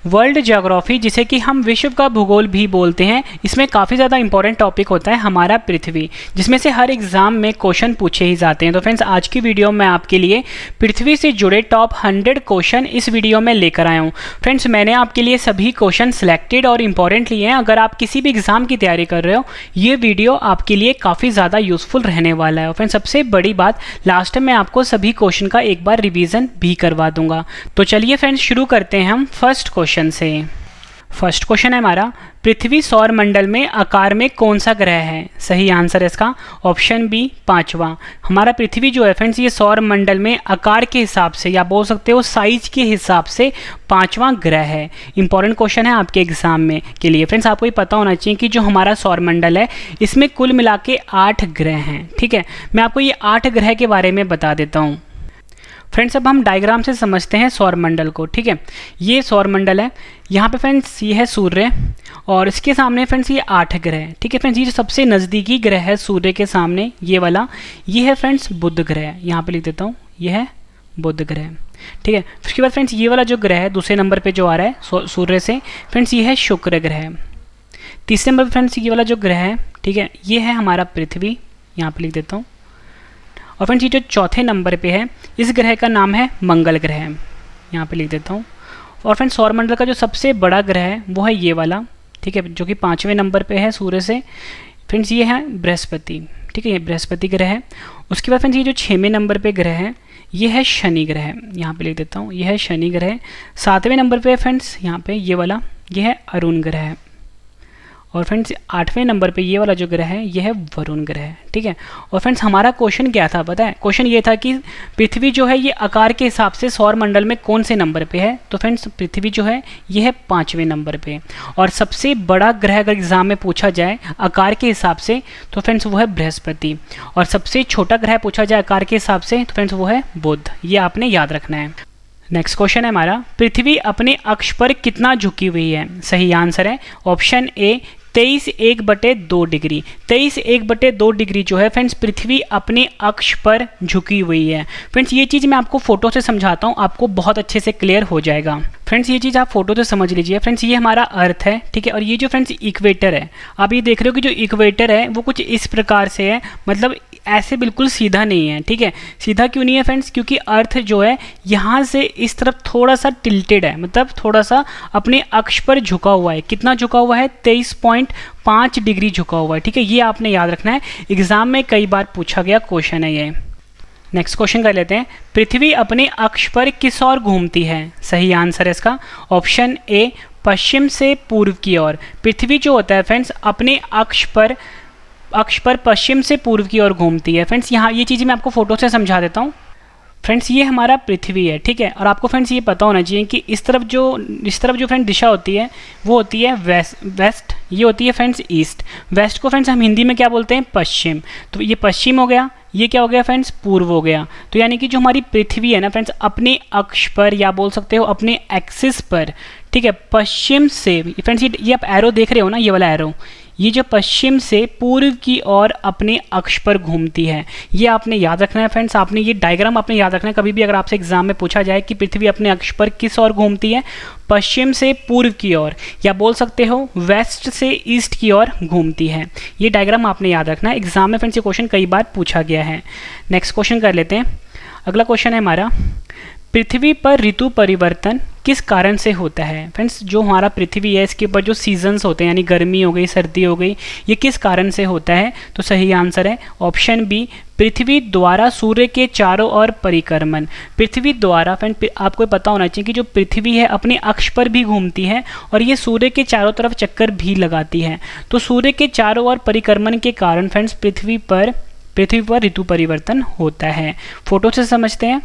World geography, जिसे कि हम विश्व का भूगोल भी बोलते हैं, इसमें काफ़ी ज़्यादा इंपॉर्टेंट टॉपिक होता है हमारा पृथ्वी, जिसमें से हर एग्जाम में क्वेश्चन पूछे ही जाते हैं। तो फ्रेंड्स, आज की वीडियो में आपके लिए पृथ्वी से जुड़े टॉप 100 क्वेश्चन इस वीडियो में लेकर आया हूँ। फ्रेंड्स, मैंने आपके लिए सभी क्वेश्चन सिलेक्टेड और इंपॉर्टेंट लिए हैं। अगर आप किसी भी एग्जाम की तैयारी कर रहे हो, ये वीडियो आपके लिए काफ़ी ज़्यादा यूजफुल रहने वाला है। और फ्रेंड्स, सबसे बड़ी बात, लास्ट में आपको सभी क्वेश्चन का एक बार रिवीजन भी करवा दूंगा। तो चलिए फ्रेंड्स, शुरू करते हैं हम फर्स्ट क्वेश्चन से। फर्स्ट क्वेश्चन है हमारा, पृथ्वी सौर मंडल में आकार में कौन सा ग्रह है? सही आंसर है इसका ऑप्शन बी, पांचवा। हमारा पृथ्वी जो है फ्रेंड्स, ये सौर मंडल में आकार के हिसाब से या बोल सकते हो साइज के हिसाब से पांचवा ग्रह है। इंपॉर्टेंट क्वेश्चन है आपके एग्जाम में के लिए। फ्रेंड्स, आपको ये पता होना चाहिए कि जो हमारा सौर मंडल है, इसमें कुल मिला के 8 ग्रह हैं। ठीक है, मैं आपको ये 8 ग्रह के बारे में बता देता हूँ। फ्रेंड्स, अब हम डायग्राम से समझते हैं सौर मंडल को। ठीक है, ये सौर मंडल है, यहाँ पे फ्रेंड्स ये है सूर्य और इसके सामने फ्रेंड्स ये 8 ग्रह है। ठीक है फ्रेंड्स, ये जो सबसे नज़दीकी ग्रह है सूर्य के सामने, ये वाला, ये है फ्रेंड्स बुध ग्रह। यहाँ पे लिख देता हूँ, ये है बुध ग्रह। ठीक है, उसके बाद फ्रेंड्स ये वाला जो ग्रह है दूसरे नंबर पे जो आ रहा है सूर्य से, फ्रेंड्स ये है शुक्र ग्रह। तीसरे नंबर पर फ्रेंड्स ये वाला जो ग्रह है, ठीक है, ये है हमारा पृथ्वी। यहाँ पे लिख देता हूँ। और फ्रेंड्स ये जो चौथे नंबर पे है, इस ग्रह का नाम है मंगल ग्रह। यहाँ पे लिख देता हूँ। और फ्रेंड्स, सौरमंडल का जो सबसे बड़ा ग्रह है वो है ये वाला, ठीक है, जो कि 5वें नंबर पे है सूर्य से। फ्रेंड्स ये है बृहस्पति। ठीक है, ये बृहस्पति ग्रह है। उसके बाद फ्रेंड्स ये जो 6वें नंबर पे ग्रह है, ये है शनि ग्रह। यहाँ पे लिख देता हूँ, ये है शनि ग्रह। 7वें नंबर पे फ्रेंड्स यहाँ पे ये वाला, ये है अरुण ग्रह। और फ्रेंड्स 8वें नंबर पे ये वाला जो ग्रह है, ये है वरुण ग्रह। ठीक है, और फ्रेंड्स हमारा क्वेश्चन क्या था पता है? क्वेश्चन ये था कि पृथ्वी जो है ये आकार के हिसाब से सौर मंडल में कौन से नंबर पे है? तो फ्रेंड्स पृथ्वी जो है ये है 5वें नंबर पे। और सबसे बड़ा ग्रह अगर एग्जाम में पूछा जाए आकार के हिसाब से, तो फ्रेंड्स वो है बृहस्पति। और सबसे छोटा ग्रह पूछा जाए आकार के हिसाब से, तो फ्रेंड्स वो है बुध। ये आपने याद रखना है। नेक्स्ट क्वेश्चन है हमारा, पृथ्वी अपने अक्ष पर कितना झुकी हुई है? सही आंसर है ऑप्शन ए, 23.1/2 डिग्री। 23.1/2 डिग्री जो है फ्रेंड्स पृथ्वी अपने अक्ष पर झुकी हुई है। फ्रेंड्स ये चीज़ मैं आपको फोटो से समझाता हूँ, आपको बहुत अच्छे से क्लियर हो जाएगा। फ्रेंड्स ये चीज़ आप फोटो से समझ लीजिए। फ्रेंड्स ये हमारा अर्थ है, ठीक है, और ये जो फ्रेंड्स इक्वेटर है, आप ये देख रहे हो कि जो इक्वेटर है वो कुछ इस प्रकार से है, मतलब ऐसे बिल्कुल सीधा नहीं है। ठीक है, सीधा क्यों नहीं है फ्रेंड्स? क्योंकि अर्थ जो है यहाँ से इस तरफ थोड़ा सा टिल्टेड है, मतलब थोड़ा सा अपने अक्ष पर झुका हुआ है। कितना झुका हुआ है? 23.5 डिग्री झुका हुआ है। ठीक है, ये आपने याद रखना है, एग्जाम में कई बार पूछा गया क्वेश्चन है ये। नेक्स्ट क्वेश्चन कर लेते हैं, पृथ्वी अपने अक्ष पर किस ओर घूमती है? सही आंसर है इसका ऑप्शन ए, पश्चिम से पूर्व की ओर। पृथ्वी जो होता है फ्रेंड्स अपने अक्ष पर पश्चिम से पूर्व की ओर घूमती है। फ्रेंड्स यहाँ ये चीज़ मैं आपको फोटो से समझा देता हूँ। फ्रेंड्स ये हमारा पृथ्वी है, ठीक है, और आपको फ्रेंड्स ये पता होना चाहिए कि इस तरफ जो फ्रेंड दिशा होती है वो होती है वेस्ट, ये होती है फ्रेंड्स ईस्ट। वेस्ट को फ्रेंड्स हम हिंदी में क्या बोलते हैं? पश्चिम। तो ये पश्चिम हो गया, ये क्या हो गया फ्रेंड्स? पूर्व हो गया। तो यानी कि जो हमारी पृथ्वी है ना फ्रेंड्स, अपने अक्ष पर या बोल सकते हो अपने एक्सिस पर, ठीक है, पश्चिम से फ्रेंड्स ये आप एरो देख रहे हो ना, ये वाला एरो, ये जो पश्चिम से पूर्व की ओर अपने अक्ष पर घूमती है। ये आपने याद रखना है फ्रेंड्स, आपने ये डायग्राम आपने याद रखना है। कभी भी अगर आपसे एग्जाम में पूछा जाए कि पृथ्वी अपने अक्ष पर किस ओर घूमती है, पश्चिम से पूर्व की ओर, या बोल सकते हो वेस्ट से ईस्ट की ओर घूमती है। ये डायग्राम आपने याद रखना है, एग्जाम में फ्रेंड्स ये क्वेश्चन कई बार पूछा गया है। नेक्स्ट क्वेश्चन कर लेते हैं। अगला क्वेश्चन है हमारा, पृथ्वी पर ऋतु परिवर्तन किस कारण से होता है? फ्रेंड्स जो हमारा पृथ्वी है इसके ऊपर जो सीजन्स होते हैं, यानी गर्मी हो गई, सर्दी हो गई, ये किस कारण से होता है? तो सही आंसर है ऑप्शन बी, पृथ्वी द्वारा सूर्य के चारों ओर परिक्रमण। पृथ्वी द्वारा फ्रेंड आपको पता होना चाहिए कि जो पृथ्वी है अपने अक्ष पर भी घूमती है और ये सूर्य के चारों तरफ चक्कर भी लगाती है। तो सूर्य के चारों ओर परिक्रमण के कारण फ्रेंड्स पृथ्वी पर ऋतु परिवर्तन होता है। फोटो से समझते हैं।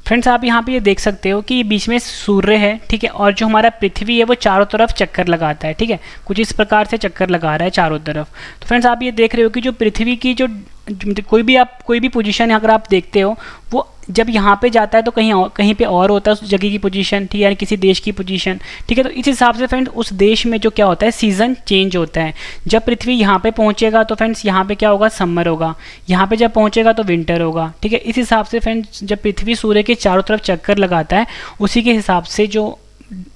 फ्रेंड्स आप यहाँ पे ये देख सकते हो कि बीच में सूर्य है, ठीक है, और जो हमारा पृथ्वी है वो चारों तरफ चक्कर लगाता है। ठीक है, कुछ इस प्रकार से चक्कर लगा रहा है चारों तरफ। तो फ्रेंड्स आप ये देख रहे हो कि जो पृथ्वी की जो कोई भी पोजीशन अगर आप देखते हो, वो जब यहाँ पे जाता है तो कहीं पे और होता है उस जगह की पोजीशन, ठीक है, यानी किसी देश की पोजीशन। ठीक है, तो इस हिसाब से फ्रेंड्स उस देश में जो क्या होता है, सीजन चेंज होता है। जब पृथ्वी यहाँ पे पहुँचेगा तो फ्रेंड्स यहाँ पे क्या होगा? समर होगा। यहाँ पे जब पहुँचेगा तो विंटर होगा। ठीक है, इस हिसाब से फ्रेंड्स जब पृथ्वी सूर्य के चारों तरफ चक्कर लगाता है, उसी के हिसाब से जो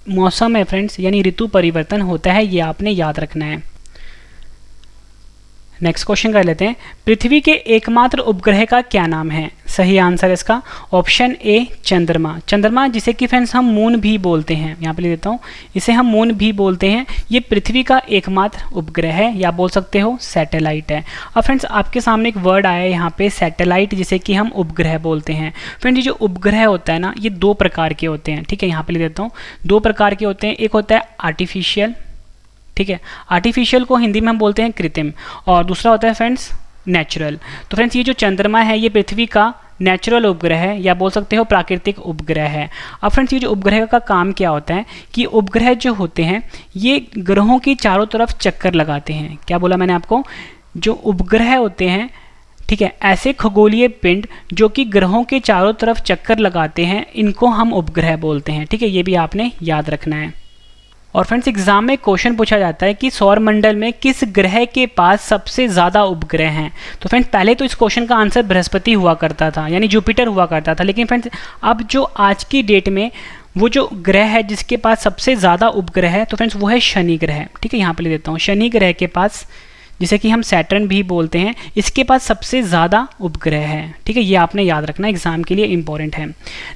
मौसम है फ्रेंड्स, यानी ऋतु परिवर्तन होता है, ये आपने याद रखना है। नेक्स्ट क्वेश्चन कर लेते हैं, पृथ्वी के एकमात्र उपग्रह का क्या नाम है? सही आंसर इसका ऑप्शन ए चंद्रमा। चंद्रमा जिसे कि फ्रेंड्स हम मून भी बोलते हैं, यहाँ पे लिख देता हूँ, इसे हम मून भी बोलते हैं। ये पृथ्वी का एकमात्र उपग्रह है, या बोल सकते हो सैटेलाइट है। अब फ्रेंड्स आपके सामने एक वर्ड आया है यहाँ पे सैटेलाइट, जिसे कि हम उपग्रह बोलते हैं। फ्रेंड्स ये जो उपग्रह होता है ना, ये दो प्रकार के होते हैं, ठीक है, यहाँ पे लिख देता हूँ, दो प्रकार के होते हैं। एक होता है आर्टिफिशियल, ठीक है, आर्टिफिशियल को हिंदी में हम बोलते हैं कृत्रिम, और दूसरा होता है फ्रेंड्स नेचुरल। तो फ्रेंड्स ये जो चंद्रमा है ये पृथ्वी का नेचुरल उपग्रह है, या बोल सकते हो प्राकृतिक उपग्रह है। अब फ्रेंड्स ये जो उपग्रह का काम क्या होता है कि उपग्रह जो होते हैं ये ग्रहों की चारों तरफ चक्कर लगाते हैं। क्या बोला मैंने आपको? जो उपग्रह होते हैं, ठीक है, ऐसे खगोलीय पिंड जो कि ग्रहों के चारों तरफ चक्कर लगाते हैं, इनको हम उपग्रह बोलते हैं, ठीक है, ये भी आपने याद रखना है। और फ्रेंड्स एग्जाम में क्वेश्चन पूछा जाता है कि सौरमंडल में किस ग्रह के पास सबसे ज़्यादा उपग्रह हैं? तो फ्रेंड्स पहले तो इस क्वेश्चन का आंसर बृहस्पति हुआ करता था, यानी जुपिटर हुआ करता था, लेकिन फ्रेंड्स अब जो आज की डेट में वो जो ग्रह है जिसके पास सबसे ज़्यादा उपग्रह है, तो फ्रेंड्स वो है शनि ग्रह, ठीक है, यहाँ पे ले देता हूँ, शनि ग्रह के पास, जिसे कि हम सैटर्न भी बोलते हैं, इसके पास सबसे ज़्यादा उपग्रह है, ठीक है, ये आपने याद रखना, एग्जाम के लिए इंपॉर्टेंट है।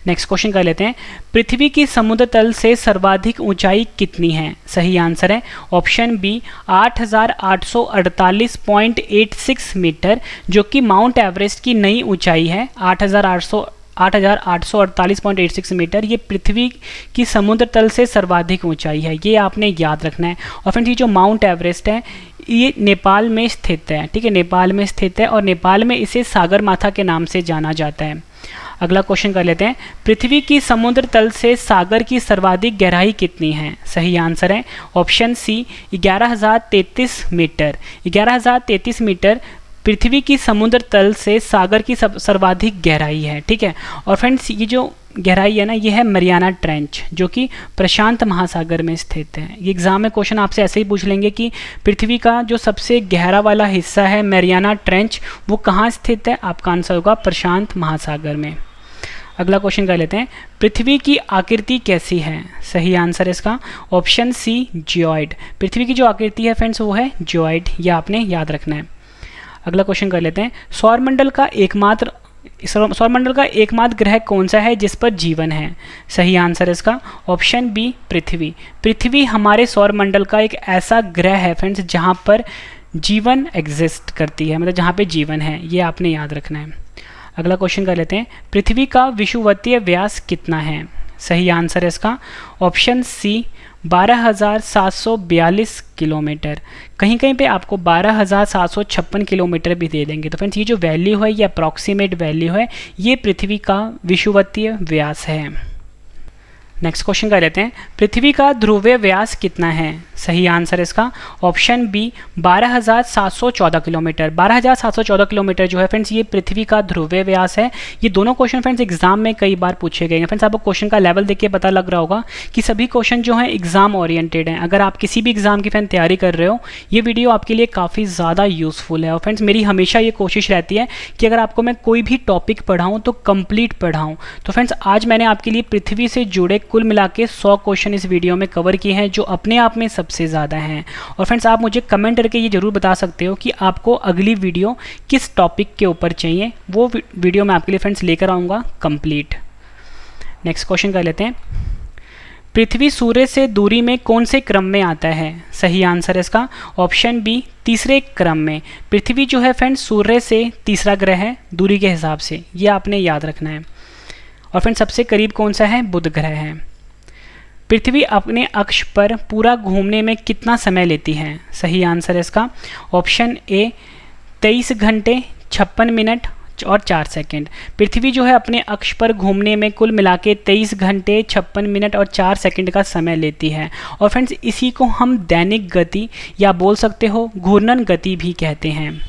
नेक्स्ट क्वेश्चन कर लेते हैं, पृथ्वी की समुद्र तल से सर्वाधिक ऊंचाई कितनी है? सही आंसर है ऑप्शन बी 8,848.86 मीटर, जो कि माउंट एवरेस्ट की नई ऊंचाई है। 8,848.86 मीटर ये पृथ्वी की समुद्र तल से सर्वाधिक ऊंचाई है, ये आपने याद रखना है। और फ्रेंड्स ये जो माउंट एवरेस्ट है ये नेपाल में स्थित है, ठीक है, नेपाल में स्थित है, और नेपाल में इसे सागरमाथा के नाम से जाना जाता है। अगला क्वेश्चन कर लेते हैं, पृथ्वी की समुद्र तल से सागर की सर्वाधिक गहराई कितनी है? सही आंसर है ऑप्शन सी 11,033 मीटर। 11,033 मीटर पृथ्वी की समुद्र तल से सागर की सर्वाधिक गहराई है, ठीक है। और फ्रेंड्स ये जो गहराई है ना, ये है मरियाना ट्रेंच, जो कि प्रशांत महासागर में स्थित है। ये एग्जाम में क्वेश्चन आपसे ऐसे ही पूछ लेंगे कि पृथ्वी का जो सबसे गहरा वाला हिस्सा है मरियाना ट्रेंच, वो कहाँ स्थित है? आपका आंसर होगा प्रशांत महासागर में। अगला क्वेश्चन कर लेते हैं, पृथ्वी की आकृति कैसी है? सही आंसर इसका ऑप्शन सी जियोइड। पृथ्वी की जो आकृति है फ्रेंड्स वो है जियोइड, यह आपने याद रखना है। अगला क्वेश्चन कर लेते हैं, सौरमंडल का एकमात्र ग्रह कौन सा है जिस पर जीवन है? सही आंसर इसका ऑप्शन बी पृथ्वी। पृथ्वी हमारे सौरमंडल का एक ऐसा ग्रह है फ्रेंड्स जहाँ पर जीवन एग्जिस्ट करती है, मतलब जहाँ पे जीवन है, ये आपने याद रखना है। अगला क्वेश्चन कर लेते हैं, पृथ्वी का विषुवतीय व्यास कितना है? सही आंसर है इसका ऑप्शन सी 12,742 किलोमीटर। कहीं कहीं पे आपको 12,756 किलोमीटर भी दे देंगे। तो फ्रेंड्स ये जो वैल्यू है, ये अप्रॉक्सीमेट वैल्यू है, ये पृथ्वी का विषुवतीय व्यास है। नेक्स्ट क्वेश्चन कर लेते हैं, पृथ्वी का ध्रुवीय व्यास कितना है? सही आंसर इसका ऑप्शन बी 12,714 किलोमीटर। 12,714 किलोमीटर जो है फ्रेंड्स ये पृथ्वी का ध्रुवीय व्यास है। ये दोनों क्वेश्चन फ्रेंड्स एग्जाम में कई बार पूछे गए हैं। फ्रेंड्स आपको क्वेश्चन का लेवल देख के पता लग रहा होगा कि सभी क्वेश्चन जो हैं एग्जाम ओरिएंटेड हैं। अगर आप किसी भी एग्जाम की फ्रेंड तैयारी कर रहे हो, ये वीडियो आपके लिए काफ़ी ज़्यादा यूज़फुल है। और फ्रेंड्स मेरी हमेशा ये कोशिश रहती है कि अगर आपको मैं कोई भी टॉपिक पढ़ाऊँ तो कंप्लीट पढ़ाऊँ। तो फ्रेंड्स आज मैंने आपके लिए पृथ्वी से जुड़े कुल मिला के 100 क्वेश्चन इस वीडियो में कवर किए हैं, जो अपने आप में सबसे ज़्यादा हैं। और फ्रेंड्स आप मुझे कमेंट करके ये जरूर बता सकते हो कि आपको अगली वीडियो किस टॉपिक के ऊपर चाहिए, वो वीडियो मैं आपके लिए फ्रेंड्स लेकर आऊँगा कंप्लीट। नेक्स्ट क्वेश्चन कर लेते हैं, पृथ्वी सूर्य से दूरी में कौन से क्रम में आता है? सही आंसर है इसका ऑप्शन बी तीसरे क्रम में। पृथ्वी जो है फ्रेंड्स सूर्य से तीसरा ग्रह है दूरी के हिसाब से, ये आपने याद रखना है। और फ्रेंड्स सबसे करीब कौन सा है? बुध ग्रह है। पृथ्वी अपने अक्ष पर पूरा घूमने में कितना समय लेती है? सही आंसर है इसका ऑप्शन ए 23 घंटे 56 मिनट और 4 सेकंड। पृथ्वी जो है अपने अक्ष पर घूमने में कुल मिला के 23 घंटे 56 मिनट और 4 सेकंड का समय लेती है। और फ्रेंड्स इसी को हम दैनिक गति या बोल सकते हो घूर्णन गति भी कहते हैं।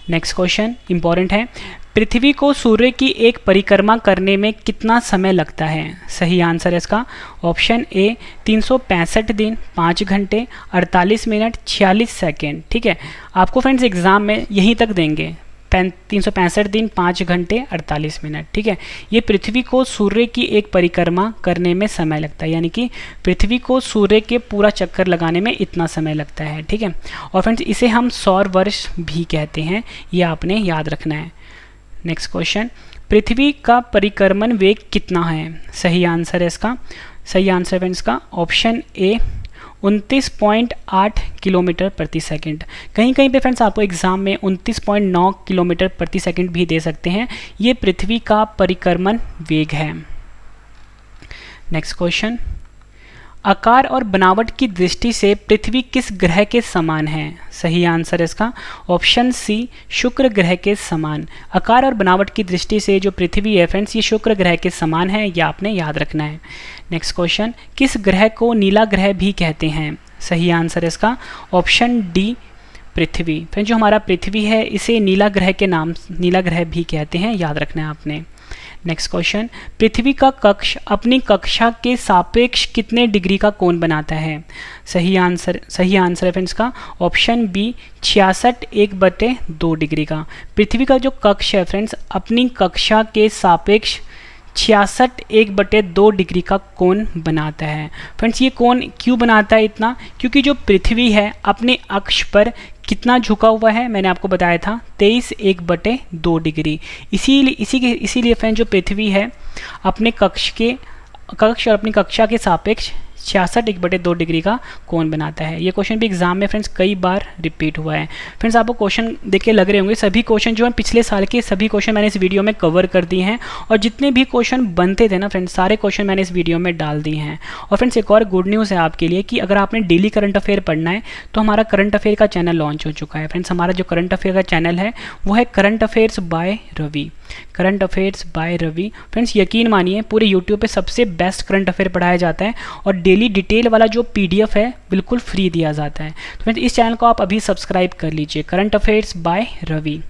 नेक्स्ट क्वेश्चन इंपॉर्टेंट है, पृथ्वी को सूर्य की एक परिक्रमा करने में कितना समय लगता है? सही आंसर है इसका ऑप्शन ए 365 दिन 5 घंटे 48 मिनट 46 सेकेंड। ठीक है, आपको फ्रेंड्स एग्जाम में यहीं तक देंगे 365 दिन 5 घंटे 48 मिनट। ठीक है, ये पृथ्वी को सूर्य की एक परिक्रमा करने में समय लगता है, यानी कि पृथ्वी को सूर्य के पूरा चक्कर लगाने में इतना समय लगता है। ठीक है, और फ्रेंड्स इसे हम सौर वर्ष भी कहते हैं, ये आपने याद रखना है। नेक्स्ट क्वेश्चन, पृथ्वी का परिक्रमण वेग कितना है? सही आंसर है इसका, सही आंसर फ्रेंड्स का ऑप्शन ए 29.8 किलोमीटर प्रति सेकंड। कहीं कहीं पे फ्रेंड्स आपको एग्जाम में 29.9 किलोमीटर प्रति सेकंड भी दे सकते हैं। ये पृथ्वी का परिक्रमण वेग है। नेक्स्ट क्वेश्चन, आकार और बनावट की दृष्टि से पृथ्वी किस ग्रह के समान है? सही आंसर है इसका ऑप्शन सी शुक्र ग्रह के समान। आकार और बनावट की दृष्टि से जो पृथ्वी है फ्रेंड्स, ये शुक्र ग्रह के समान है, ये आपने याद रखना है। नेक्स्ट क्वेश्चन, किस ग्रह को नीला ग्रह भी कहते हैं? सही आंसर है इसका ऑप्शन डी पृथ्वी। फ्रेंड्स जो हमारा पृथ्वी है इसे नीला ग्रह के नाम नीला ग्रह भी कहते हैं, याद रखना है आपने। नेक्स्ट क्वेश्चन, पृथ्वी का कक्ष अपनी कक्षा के सापेक्ष कितने डिग्री का कोण बनाता है? सही आंसर है फ्रेंड्स का ऑप्शन बी 66 1/2 डिग्री का। पृथ्वी का जो कक्ष है फ्रेंड्स अपनी कक्षा के सापेक्ष 66 1/2 डिग्री का कोण बनाता है। फ्रेंड्स ये कोण क्यों बनाता है इतना? क्योंकि जो पृथ्वी है अपने अक्ष पर कितना झुका हुआ है, मैंने आपको बताया था 23 1/2 डिग्री। इसीलिए फ्रेंड्स जो पृथ्वी है अपने कक्ष और अपनी कक्षा के सापेक्ष 66 1/2 डिग्री का कोण बनाता है। ये क्वेश्चन भी एग्जाम में फ्रेंड्स कई बार रिपीट हुआ है। फ्रेंड्स आपको क्वेश्चन देख के लग रहे होंगे सभी क्वेश्चन जो है पिछले साल के सभी क्वेश्चन मैंने इस वीडियो में कवर कर दिए हैं, और जितने भी क्वेश्चन बनते थे ना फ्रेंड्स सारे क्वेश्चन मैंने इस वीडियो में डाल दिए हैं। और फ्रेंड्स एक और गुड न्यूज़ है आपके लिए कि अगर आपने डेली करंट अफेयर पढ़ना है तो हमारा करंट अफेयर का चैनल लॉन्च हो चुका है। फ्रेंड्स हमारा जो करंट अफेयर का चैनल है वो है current affairs by Ravi, current affairs by Ravi. Friends यकीन मानिए पूरे यूट्यूब पे सबसे बेस्ट करंट अफेयर पढ़ाया जाता है, और डेली डिटेल वाला जो पीडीएफ है बिल्कुल फ्री दिया जाता है। तो फ्रेंड्स इस चैनल को आप अभी सब्सक्राइब कर लीजिए, current affairs by Ravi.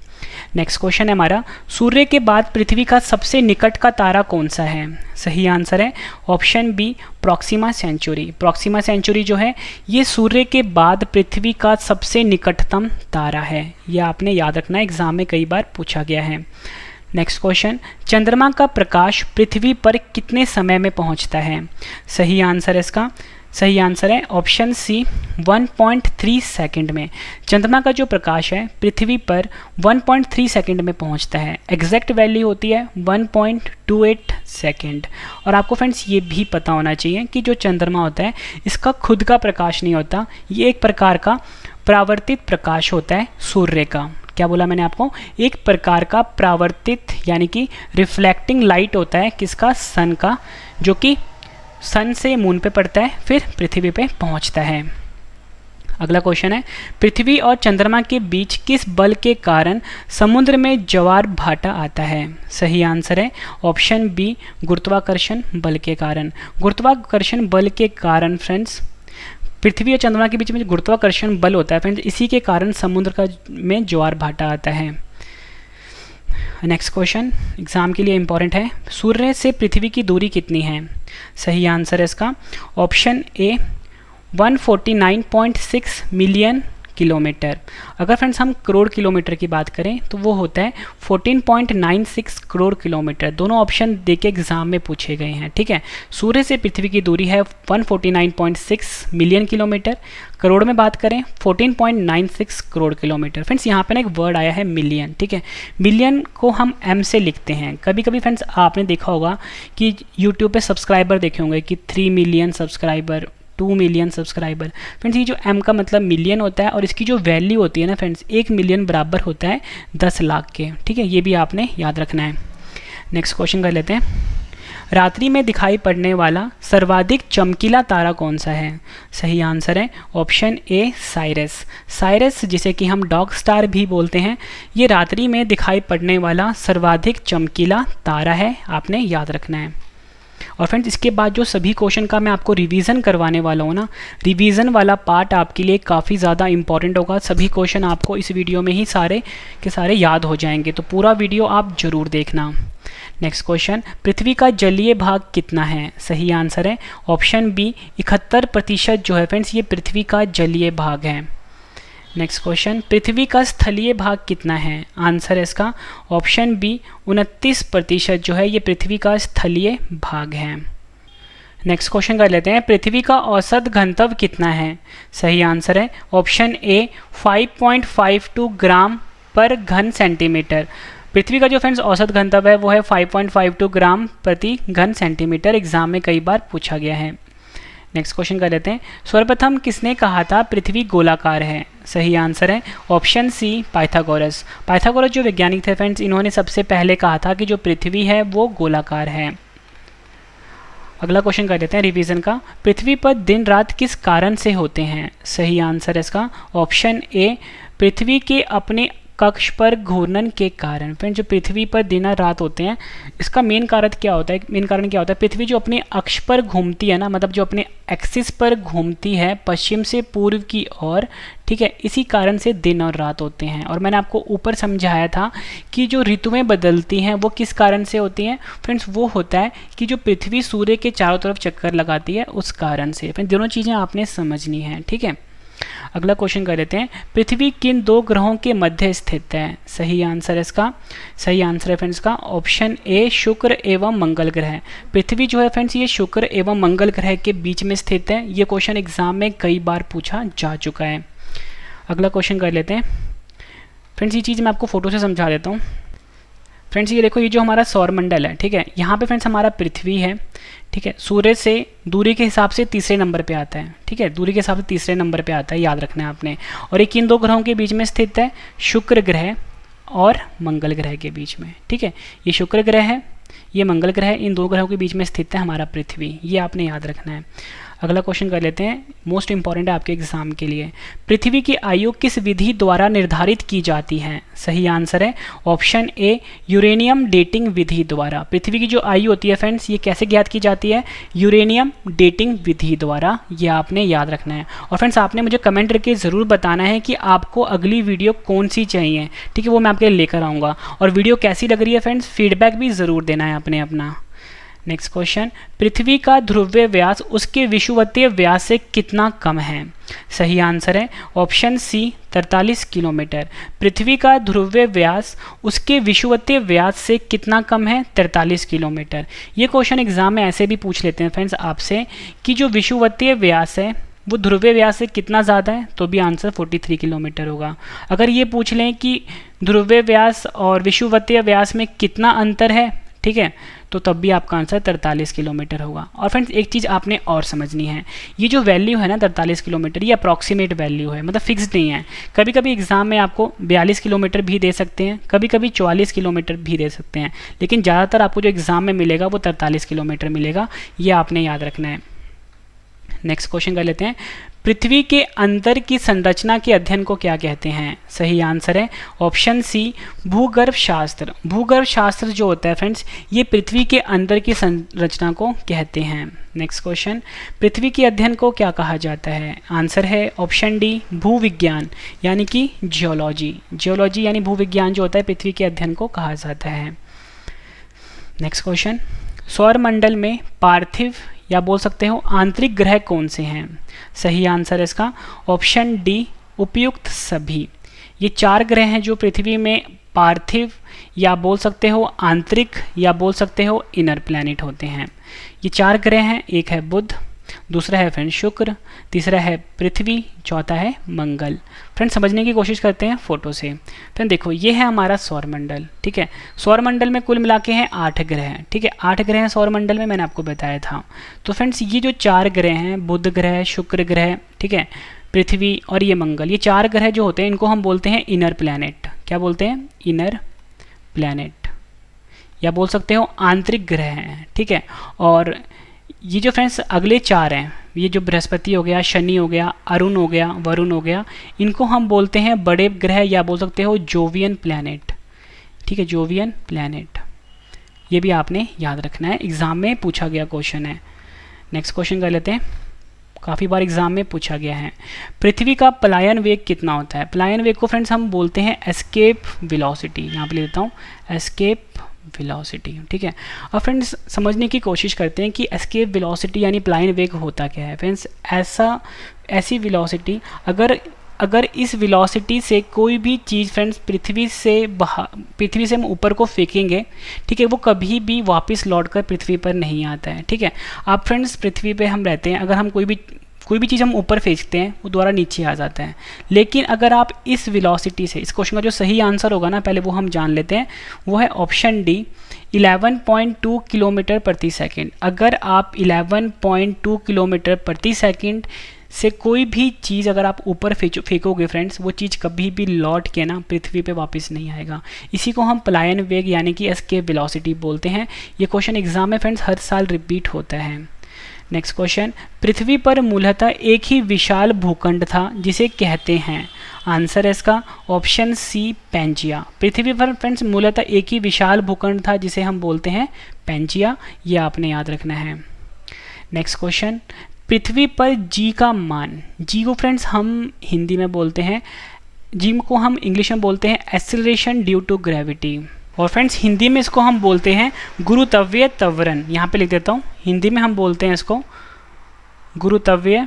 Next question है हमारा, सूर्य के बाद पृथ्वी का सबसे निकट का तारा कौन सा है? सही आंसर है option B Proxima Centauri. Proxima Centauri जो है ये सूर्य के बाद पृथ्वी का सबसे निकटतम तारा है, यह आपने याद रखना है, एग्जाम में कई बार पूछा गया है। नेक्स्ट क्वेश्चन, चंद्रमा का प्रकाश पृथ्वी पर कितने समय में पहुंचता है? सही आंसर है इसका, सही आंसर है ऑप्शन सी 1.3 सेकंड में। चंद्रमा का जो प्रकाश है पृथ्वी पर 1.3 सेकंड में पहुंचता है। एग्जैक्ट वैल्यू होती है 1.28 सेकंड। और आपको फ्रेंड्स ये भी पता होना चाहिए कि जो चंद्रमा होता है इसका खुद का प्रकाश नहीं होता, ये एक प्रकार का परावर्तित प्रकाश होता है सूर्य का। क्या बोला मैंने आपको? एक प्रकार का परावर्तित यानी कि रिफ्लेक्टिंग लाइट होता है किसका? सन का, जो कि सन से मून पे पड़ता है फिर पृथ्वी पे पहुंचता है। अगला क्वेश्चन है, पृथ्वी और चंद्रमा के बीच किस बल के कारण समुद्र में ज्वार भाटा आता है? सही आंसर है ऑप्शन बी गुरुत्वाकर्षण बल के कारण। गुरुत्वाकर्षण बल के कारण फ्रेंड्स पृथ्वी और चंद्रमा के बीच में जो गुरुत्वाकर्षण बल होता है फ्रेंड्स इसी के कारण समुद्र में ज्वार भाटा आता है। नेक्स्ट क्वेश्चन एग्जाम के लिए इंपॉर्टेंट है, सूर्य से पृथ्वी की दूरी कितनी है? सही आंसर है इसका ऑप्शन ए 149.6 मिलियन किलोमीटर। अगर फ्रेंड्स हम करोड़ किलोमीटर की बात करें तो वो होता है 14.96 करोड़ किलोमीटर। दोनों ऑप्शन देके एग्जाम में पूछे गए हैं। ठीक है, सूर्य से पृथ्वी की दूरी है 149.6 मिलियन किलोमीटर, करोड़ में बात करें 14.96 करोड़ किलोमीटर। फ्रेंड्स यहाँ पे ना एक वर्ड आया है मिलियन। ठीक है, मिलियन को हम एम से लिखते हैं। कभी कभी फ्रेंड्स आपने देखा होगा कि यूट्यूब पे सब्सक्राइबर देखे होंगे कि 3 million subscriber, 2 million subscriber. Friends ये जो m का मतलब मिलियन होता है और इसकी जो वैल्यू होती है ना फ्रेंड्स 1 मिलियन बराबर होता है 10 लाख के। ठीक है, ये भी आपने याद रखना है। नेक्स्ट क्वेश्चन कर लेते हैं, रात्रि में दिखाई पड़ने वाला सर्वाधिक चमकीला तारा कौन सा है? सही आंसर है ऑप्शन ए साइरस। साइरस जिसे कि हम डॉग स्टार भी बोलते हैं, ये रात्रि में दिखाई पड़ने वाला सर्वाधिक चमकीला तारा है, आपने याद रखना है। और फ्रेंड्स इसके बाद जो सभी क्वेश्चन का मैं आपको रिवीजन करवाने वाला हूँ ना, रिवीजन वाला पार्ट आपके लिए काफ़ी ज़्यादा इंपॉर्टेंट होगा। सभी क्वेश्चन आपको इस वीडियो में ही सारे के सारे याद हो जाएंगे, तो पूरा वीडियो आप ज़रूर देखना। नेक्स्ट क्वेश्चन, पृथ्वी का जलीय भाग कितना है? सही आंसर है ऑप्शन बी 71% जो है फ्रेंड्स ये पृथ्वी का जलीय भाग है। नेक्स्ट क्वेश्चन, पृथ्वी का स्थलीय भाग कितना है? आंसर है इसका ऑप्शन बी 29% जो है ये पृथ्वी का स्थलीय भाग है। नेक्स्ट क्वेश्चन कर लेते हैं, पृथ्वी का औसत घनत्व कितना है? सही आंसर है ऑप्शन ए 5.52 ग्राम पर घन सेंटीमीटर। पृथ्वी का जो फ्रेंड्स औसत घनत्व है वो है 5.52 ग्राम प्रति घन सेंटीमीटर। एग्जाम में कई बार पूछा गया है। नेक्स्ट क्वेश्चन कर लेते हैं, सर्वप्रथम किसने कहा था पृथ्वी गोलाकार है? सही आंसर है ऑप्शन सी पाइथागोरस। पाइथागोरस जो वैज्ञानिक थे फ्रेंड्स, इन्होंने सबसे पहले कहा था कि जो पृथ्वी है वो गोलाकार है। अगला क्वेश्चन कर लेते हैं रिवीजन का, पृथ्वी पर दिन रात किस कारण से होते हैं? सही आंसर है इसका ऑप्शन ए पृथ्वी के अपने कक्ष पर घूर्णन के कारण। फ्रेंड जो पृथ्वी पर दिन और रात होते हैं, इसका मेन कारण क्या होता है? पृथ्वी जो अपने अक्ष पर घूमती है ना, मतलब जो अपने एक्सिस पर घूमती है पश्चिम से पूर्व की ओर, ठीक है, इसी कारण से दिन और रात होते हैं। और मैंने आपको ऊपर समझाया था कि जो ऋतुएं बदलती हैं वो किस कारण से होती हैं? फ्रेंड्स वो होता है कि जो पृथ्वी सूर्य के चारों तरफ चक्कर लगाती है उस कारण से। फ्रेंड्स दोनों चीज़ें आपने समझनी है, ठीक है। अगला क्वेश्चन कर लेते हैं, पृथ्वी किन दो ग्रहों के मध्य स्थित है? सही आंसर है इसका, सही आंसर है फ्रेंड्स का ऑप्शन ए शुक्र एवं मंगल ग्रह। पृथ्वी जो है फ्रेंड्स ये शुक्र एवं मंगल ग्रह के बीच में स्थित है। ये क्वेश्चन एग्जाम में कई बार पूछा जा चुका है। अगला क्वेश्चन कर लेते हैं फ्रेंड्स, ये चीज़ मैं आपको फोटो से समझा देता हूँ। फ्रेंड्स ये देखो, ये जो हमारा सौरमंडल है, ठीक है, यहाँ पे फ्रेंड्स हमारा पृथ्वी है, ठीक है, सूर्य से दूरी के हिसाब से तीसरे नंबर पे आता है, ठीक है, दूरी के हिसाब से तीसरे नंबर पे आता है, याद रखना है आपने। और ये किन दो ग्रहों के बीच में स्थित है? शुक्र ग्रह और मंगल ग्रह के बीच में, ठीक है। ये शुक्र ग्रह है, ये मंगल ग्रह है, इन दो ग्रहों के बीच में स्थित है हमारा पृथ्वी, ये आपने याद रखना है। अगला क्वेश्चन कर लेते हैं, मोस्ट इंपॉर्टेंट है आपके एग्जाम के लिए, पृथ्वी की आयु किस विधि द्वारा निर्धारित की जाती है? सही आंसर है ऑप्शन ए यूरेनियम डेटिंग विधि द्वारा। पृथ्वी की जो आयु होती है फ्रेंड्स, ये कैसे ज्ञात की जाती है? यूरेनियम डेटिंग विधि द्वारा, ये आपने याद रखना है। और फ्रेंड्स आपने मुझे कमेंट करके ज़रूर बताना है कि आपको अगली वीडियो कौन सी चाहिए, ठीक है, वो मैं आपके लिए लेकर आऊँगा। और वीडियो कैसी लग रही है फ्रेंड्स, फीडबैक भी ज़रूर देना है अपने अपना। नेक्स्ट क्वेश्चन, पृथ्वी का ध्रुवीय व्यास उसके विषुवतीय व्यास से कितना कम है? सही आंसर है ऑप्शन सी 43 किलोमीटर। पृथ्वी का ध्रुवीय व्यास उसके विषुवतीय व्यास से कितना कम है? 43 किलोमीटर। ये क्वेश्चन एग्जाम में ऐसे भी पूछ लेते हैं फ्रेंड्स आपसे कि जो विषुवतीय व्यास है वो ध्रुवीय व्यास से कितना ज़्यादा है, तो भी आंसर 43 किलोमीटर होगा। अगर ये पूछ लें कि ध्रुवीय व्यास और विषुवतीय व्यास में कितना अंतर है, ठीक है, तो तब भी आपका आंसर 43 किलोमीटर होगा। और फ्रेंड्स एक चीज़ आपने और समझनी है, ये जो वैल्यू है ना 43 किलोमीटर, ये अप्रॉक्सीमेट वैल्यू है, मतलब फिक्स्ड नहीं है। कभी कभी एग्जाम में आपको 42 किलोमीटर भी दे सकते हैं, कभी कभी 44 किलोमीटर भी दे सकते हैं, लेकिन ज़्यादातर आपको जो एग्जाम में मिलेगा वो 43 किलोमीटर मिलेगा, ये आपने याद रखना है। नेक्स्ट क्वेश्चन कर लेते हैं, पृथ्वी के अंदर की संरचना के अध्ययन को क्या कहते हैं? सही आंसर है ऑप्शन सी भूगर्भ शास्त्र। भूगर्भ शास्त्र जो होता है फ्रेंड्स, ये पृथ्वी के अंदर की संरचना को कहते हैं। नेक्स्ट क्वेश्चन, पृथ्वी के अध्ययन को क्या कहा जाता है? आंसर है ऑप्शन डी भूविज्ञान, यानी कि जियोलॉजी। जियोलॉजी यानी भूविज्ञान जो होता है पृथ्वी के अध्ययन को कहा जाता है। नेक्स्ट क्वेश्चन, सौरमंडल में पार्थिव या बोल सकते हो आंतरिक ग्रह कौन से हैं? सही आंसर है इसका ऑप्शन डी उपयुक्त सभी। ये 4 ग्रह हैं जो पृथ्वी में पार्थिव या बोल सकते हो आंतरिक या बोल सकते हो इनर प्लैनेट होते हैं। ये 4 ग्रह हैं, एक है बुध, दूसरा है फ्रेंड शुक्र, तीसरा है पृथ्वी, चौथा है मंगल। फ्रेंड समझने की कोशिश करते हैं फोटो से। फ्रेंड देखो, ये है हमारा सौरमंडल, ठीक है। सौरमंडल में कुल मिला के हैं 8 ग्रह, ठीक है, 8 ग्रह हैं सौरमंडल में, मैंने आपको बताया था। तो फ्रेंड्स ये जो 4 ग्रह हैं, बुध ग्रह, शुक्र ग्रह, ठीक है, पृथ्वी और ये मंगल, ये 4 ग्रह जो होते हैं इनको हम बोलते हैं इनर प्लैनेट। क्या बोलते हैं? इनर प्लैनेट, या बोल सकते हो आंतरिक ग्रह हैं, ठीक है। और ये जो फ्रेंड्स अगले 4 हैं, ये जो बृहस्पति हो गया, शनि हो गया, अरुण हो गया, वरुण हो गया, इनको हम बोलते हैं बड़े ग्रह या बोल सकते हो जोवियन प्लैनेट, ठीक है, जोवियन प्लैनेट। ये भी आपने याद रखना है, एग्जाम में पूछा गया क्वेश्चन है। नेक्स्ट क्वेश्चन कर लेते हैं, काफ़ी बार एग्जाम में पूछा गया है, पृथ्वी का पलायन वेग कितना होता है? पलायन वेग को फ्रेंड्स हम बोलते हैं एस्केप वेलोसिटी, यहाँ पे ले लेता हूँ एस्केप वेलोसिटी, ठीक है। अब फ्रेंड्स समझने की कोशिश करते हैं कि एस्केप वेलोसिटी यानी पलायन वेग होता क्या है। फ्रेंड्स ऐसी वेलोसिटी, अगर अगर इस वेलोसिटी से कोई भी चीज़ फ्रेंड्स पृथ्वी से हम ऊपर को फेंकेंगे, ठीक है, वो कभी भी वापस लौटकर पृथ्वी पर नहीं आता है, ठीक है। अब फ्रेंड्स पृथ्वी पे हम रहते हैं, अगर हम कोई भी चीज़ हम ऊपर फेंकते हैं वो दोबारा नीचे आ जाता है। लेकिन अगर आप इस वेलोसिटी से, इस क्वेश्चन का जो सही आंसर होगा ना, पहले वो हम जान लेते हैं, वो है ऑप्शन डी 11.2 किलोमीटर प्रति सेकंड। अगर आप 11.2 किलोमीटर प्रति सेकंड से कोई भी चीज़ अगर आप ऊपर फेंकोगे फ्रेंड्स, वो चीज़ कभी भी लौट के ना पृथ्वी पे वापस नहीं आएगा। इसी को हम पलायन वेग यानी कि एस्केप वेलोसिटी बोलते हैं। ये क्वेश्चन एग्जाम में फ्रेंड्स हर साल रिपीट होता है। नेक्स्ट क्वेश्चन, पृथ्वी पर मूलतः एक ही विशाल भूखंड था जिसे कहते हैं। आंसर है इसका ऑप्शन सी पैंजिया। पृथ्वी पर फ्रेंड्स मूलतः एक ही विशाल भूखंड था जिसे हम बोलते हैं पैंजिया, ये आपने याद रखना है। नेक्स्ट क्वेश्चन, पृथ्वी पर जी का मान, जी को फ्रेंड्स हम हिंदी में बोलते हैं, जी को हम इंग्लिश में बोलते हैं एक्सेलरेशन ड्यू टू ग्रेविटी, और फ्रेंड्स हिंदी में इसको हम बोलते हैं गुरुत्वीय त्वरण। यहाँ पे लिख देता हूँ, हिंदी में हम बोलते हैं इसको गुरुत्वीय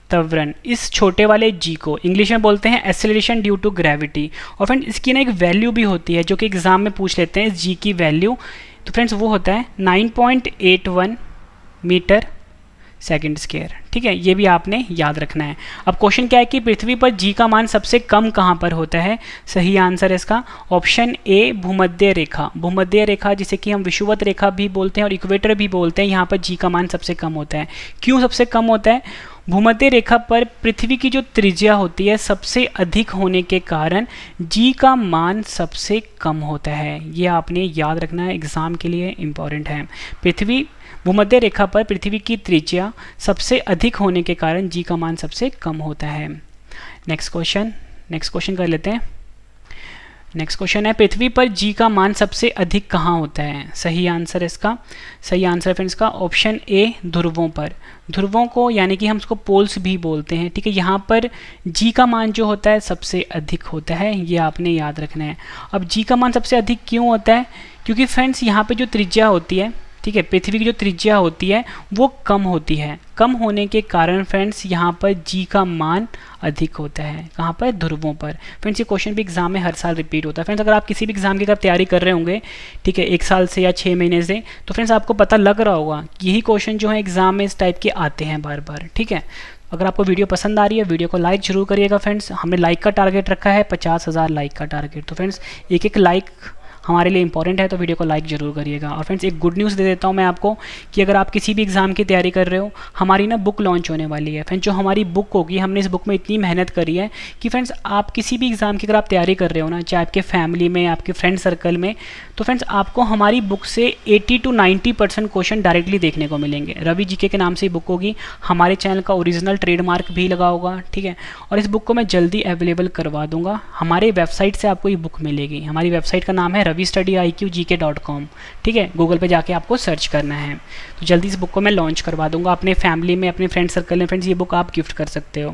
त्वरण। इस छोटे वाले जी को इंग्लिश में बोलते हैं एक्सेलरेशन ड्यू टू ग्रेविटी। और फ्रेंड्स इसकी ना एक वैल्यू भी होती है जो कि एग्जाम में पूछ लेते हैं, इस जी की वैल्यू। तो फ्रेंड्स वो होता है 9.81 मीटर सेकंड स्क्वायर, ठीक है, ये भी आपने याद रखना है। अब क्वेश्चन क्या है कि पृथ्वी पर जी का मान सबसे कम कहाँ पर होता है। सही आंसर है इसका ऑप्शन ए भूमध्य रेखा। भूमध्य रेखा जिसे कि हम विषुवत रेखा भी बोलते हैं और इक्वेटर भी बोलते हैं, यहाँ पर जी का मान सबसे कम होता है। क्यों सबसे कम होता है? भूमध्य रेखा पर पृथ्वी की जो त्रिज्या होती है सबसे अधिक होने के कारण जी का मान सबसे कम होता है। ये आपने याद रखना है, एग्जाम के लिए इम्पॉर्टेंट है। भूमध्य रेखा पर पृथ्वी की त्रिज्या सबसे अधिक होने के कारण जी का मान सबसे कम होता है। नेक्स्ट क्वेश्चन कर लेते हैं। नेक्स्ट क्वेश्चन है, पृथ्वी पर जी का मान सबसे अधिक कहाँ होता है। सही आंसर है फ्रेंड्स का ऑप्शन ए ध्रुवों पर। ध्रुवों को यानी कि हम उसको पोल्स भी बोलते हैं, ठीक है, यहाँ पर जी का मान जो होता है सबसे अधिक होता है, ये आपने याद रखना है। अब जी का मान सबसे अधिक क्यों होता है? क्योंकि फ्रेंड्स यहाँ पे जो त्रिज्या होती है, ठीक है, पृथ्वी की जो त्रिज्या होती है वो कम होती है। कम होने के कारण फ्रेंड्स यहाँ पर जी का मान अधिक होता है। कहाँ पर? ध्रुवों पर। फ्रेंड्स ये क्वेश्चन भी एग्जाम में हर साल रिपीट होता है। फ्रेंड्स अगर आप किसी भी एग्जाम की अगर तैयारी कर रहे होंगे, ठीक है, 1 साल से या 6 महीने से, तो फ्रेंड्स आपको पता लग रहा होगा कि यही क्वेश्चन जो है एग्जाम में इस टाइप के आते हैं बार बार, ठीक है। अगर आपको वीडियो पसंद आ रही है, वीडियो को लाइक जरूर करिएगा फ्रेंड्स। हमने लाइक का टारगेट रखा है 50,000 लाइक का टारगेट। तो फ्रेंड्स एक लाइक हमारे लिए इंपॉर्टेंट है, तो वीडियो को लाइक जरूर करिएगा। और फ्रेंड्स एक गुड न्यूज़ दे देता हूँ मैं आपको कि अगर आप किसी भी एग्जाम की तैयारी कर रहे हो, हमारी ना बुक लॉन्च होने वाली है। फ्रेंड्स जो हमारी बुक होगी, हमने इस बुक में इतनी मेहनत करी है कि फ्रेंड्स आप किसी भी एग्जाम की अगर आप तैयारी कर रहे हो ना, चाहे आपके फैमिली में, आपके फ्रेंड सर्कल में, तो फ्रेंड्स आपको हमारी बुक से 80 to 90% क्वेश्चन डायरेक्टली देखने को मिलेंगे। रवि जीके के नाम से बुक होगी, हमारे चैनल का ओरिजिनल ट्रेडमार्क भी लगा होगा, ठीक है। और इस बुक को मैं जल्दी अवेलेबल करवा दूंगा। हमारे वेबसाइट से आपको ये बुक मिलेगी। हमारी वेबसाइट का नाम है ravistudyIQGK.com, ठीक है, गूगल पे जाके आपको सर्च करना है। तो जल्दी इस बुक को मैं लॉन्च करवा दूंगा। अपने फैमिली में, अपने फ्रेंड सर्कल में फ्रेंड्स ये बुक आप गिफ्ट कर सकते हो।